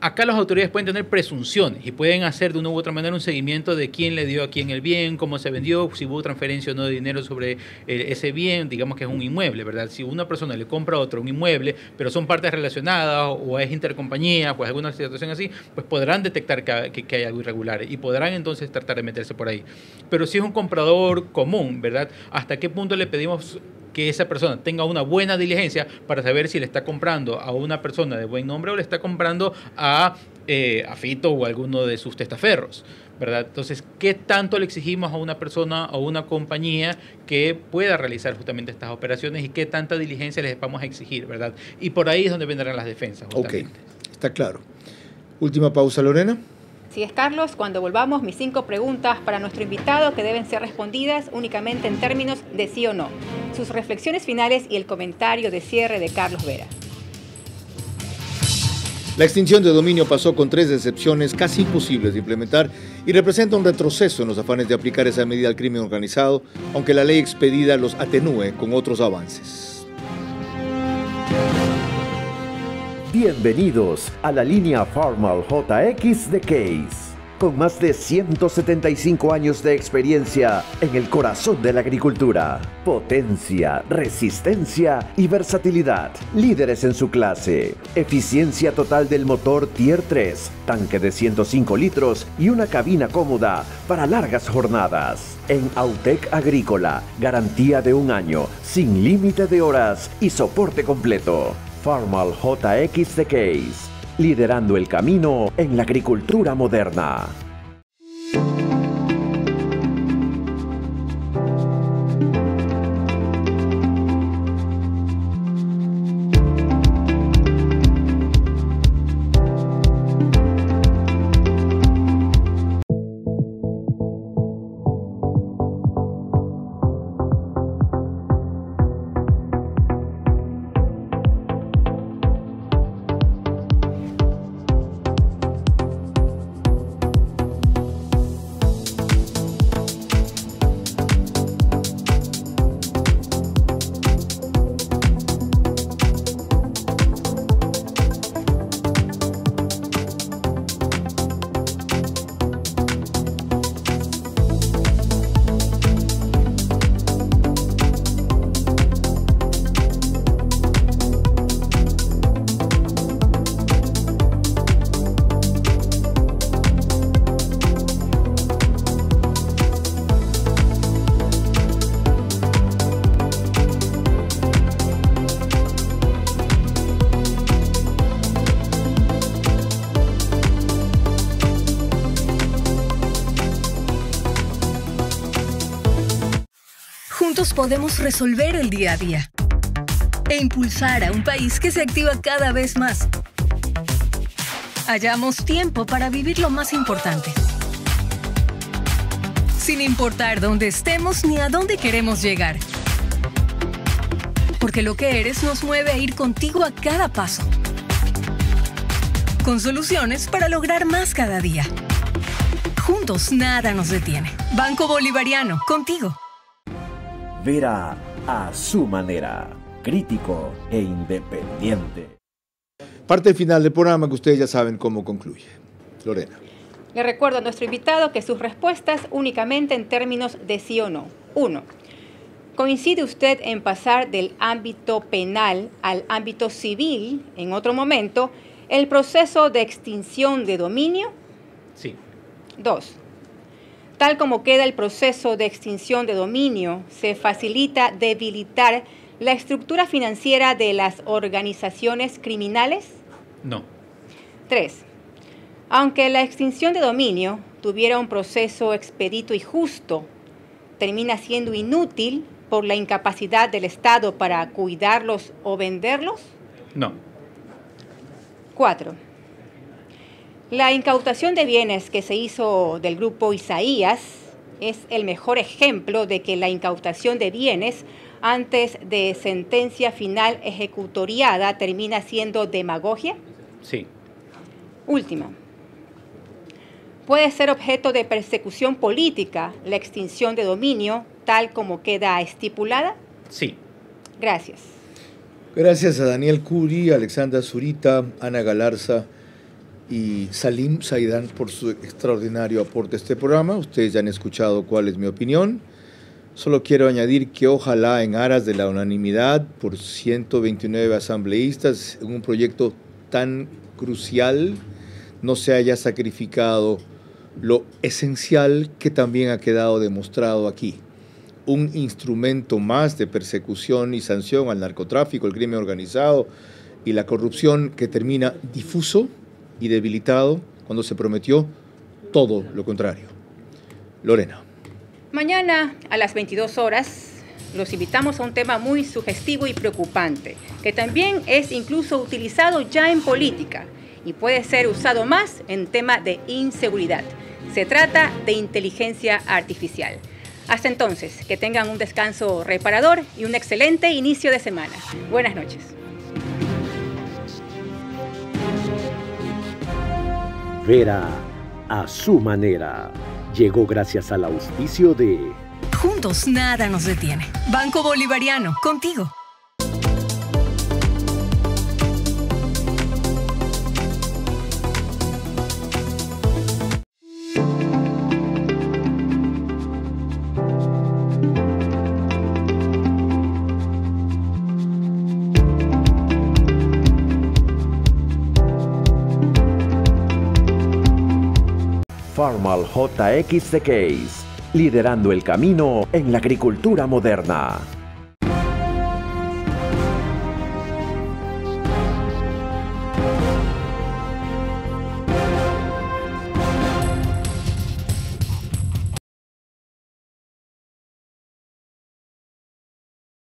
Speaker 8: acá las autoridades pueden tener presunciones y pueden hacer de una u otra manera un seguimiento de quién le dio a quién el bien, cómo se vendió, si hubo transferencia o no de dinero sobre ese bien, digamos que es un inmueble, ¿verdad? Si una persona le compra a otro un inmueble, pero son partes relacionadas o es intercompañía, pues alguna situación así, pues podrán detectar que hay algo irregular y podrán entonces tratar de meterse por ahí. Pero si es un comprador común, ¿verdad? ¿Hasta qué punto le pedimos que esa persona tenga una buena diligencia para saber si le está comprando a una persona de buen nombre o le está comprando a Fito o a alguno de sus testaferros, ¿verdad? Entonces, ¿qué tanto le exigimos a una persona o una compañía que pueda realizar justamente estas operaciones y qué tanta diligencia les vamos a exigir, ¿verdad? Y por ahí es donde vendrán las defensas, justamente.
Speaker 4: Ok, está claro. Última pausa, Lorena.
Speaker 6: Así es, Carlos. Cuando volvamos, mis 5 preguntas para nuestro invitado que deben ser respondidas únicamente en términos de sí o no. Sus reflexiones finales y el comentario de cierre de Carlos Vera.
Speaker 4: La extinción de dominio pasó con 3 excepciones casi imposibles de implementar y representa un retroceso en los afanes de aplicar esa medida al crimen organizado, aunque la ley expedida los atenúe con otros avances.
Speaker 1: Bienvenidos a la línea Farmal JX de Case. Con más de 175 años de experiencia en el corazón de la agricultura. Potencia, resistencia y versatilidad. Líderes en su clase. Eficiencia total del motor Tier 3. Tanque de 105 litros y una cabina cómoda para largas jornadas. En Autec Agrícola, garantía de 1 año, sin límite de horas y soporte completo. Farmal JX de Case, liderando el camino en la agricultura moderna.
Speaker 2: Juntos podemos resolver el día a día e impulsar a un país que se activa cada vez más. Hallamos tiempo para vivir lo más importante, sin importar dónde estemos ni a dónde queremos llegar. Porque lo que eres nos mueve a ir contigo a cada paso, con soluciones para lograr más cada día. Juntos nada nos detiene. Banco Bolivariano, contigo.
Speaker 3: Vera a su manera, crítico e independiente.
Speaker 4: Parte final del programa que ustedes ya saben cómo concluye. Lorena.
Speaker 6: Le recuerdo a nuestro invitado que sus respuestas únicamente en términos de sí o no. 1. ¿Coincide usted en pasar del ámbito penal al ámbito civil en otro momento el proceso de extinción de dominio?
Speaker 8: Sí.
Speaker 6: 2. Tal como queda el proceso de extinción de dominio, se facilita debilitar la estructura financiera de las organizaciones criminales.
Speaker 8: No.
Speaker 6: 3. Aunque la extinción de dominio tuviera un proceso expedito y justo, termina siendo inútil por la incapacidad del Estado para cuidarlos o venderlos.
Speaker 8: No.
Speaker 6: 4. La incautación de bienes que se hizo del grupo Isaías es el mejor ejemplo de que la incautación de bienes antes de sentencia final ejecutoriada termina siendo demagogia.
Speaker 8: Sí.
Speaker 6: Última. ¿Puede ser objeto de persecución política la extinción de dominio tal como queda estipulada?
Speaker 8: Sí.
Speaker 6: Gracias.
Speaker 4: Gracias a Daniel Curi, Alexandra Zurita, Ana Galarza y Salim Saidán por su extraordinario aporte a este programa. Ustedes ya han escuchado cuál es mi opinión. Solo quiero añadir que ojalá en aras de la unanimidad por 129 asambleístas en un proyecto tan crucial no se haya sacrificado lo esencial que también ha quedado demostrado aquí. Un instrumento más de persecución y sanción al narcotráfico, el crimen organizado y la corrupción que termina difuso y debilitado cuando se prometió todo lo contrario. Lorena.
Speaker 6: Mañana a las 22 horas los invitamos a un tema muy sugestivo y preocupante, que también es incluso utilizado ya en política y puede ser usado más en tema de inseguridad. Se trata de inteligencia artificial. Hasta entonces, que tengan un descanso reparador y un excelente inicio de semana. Buenas noches.
Speaker 3: Vera a su manera. Llegó gracias al auspicio de...
Speaker 2: Juntos nada nos detiene. Banco Bolivariano, contigo.
Speaker 1: Farmal JX The Case, liderando el camino en la agricultura moderna.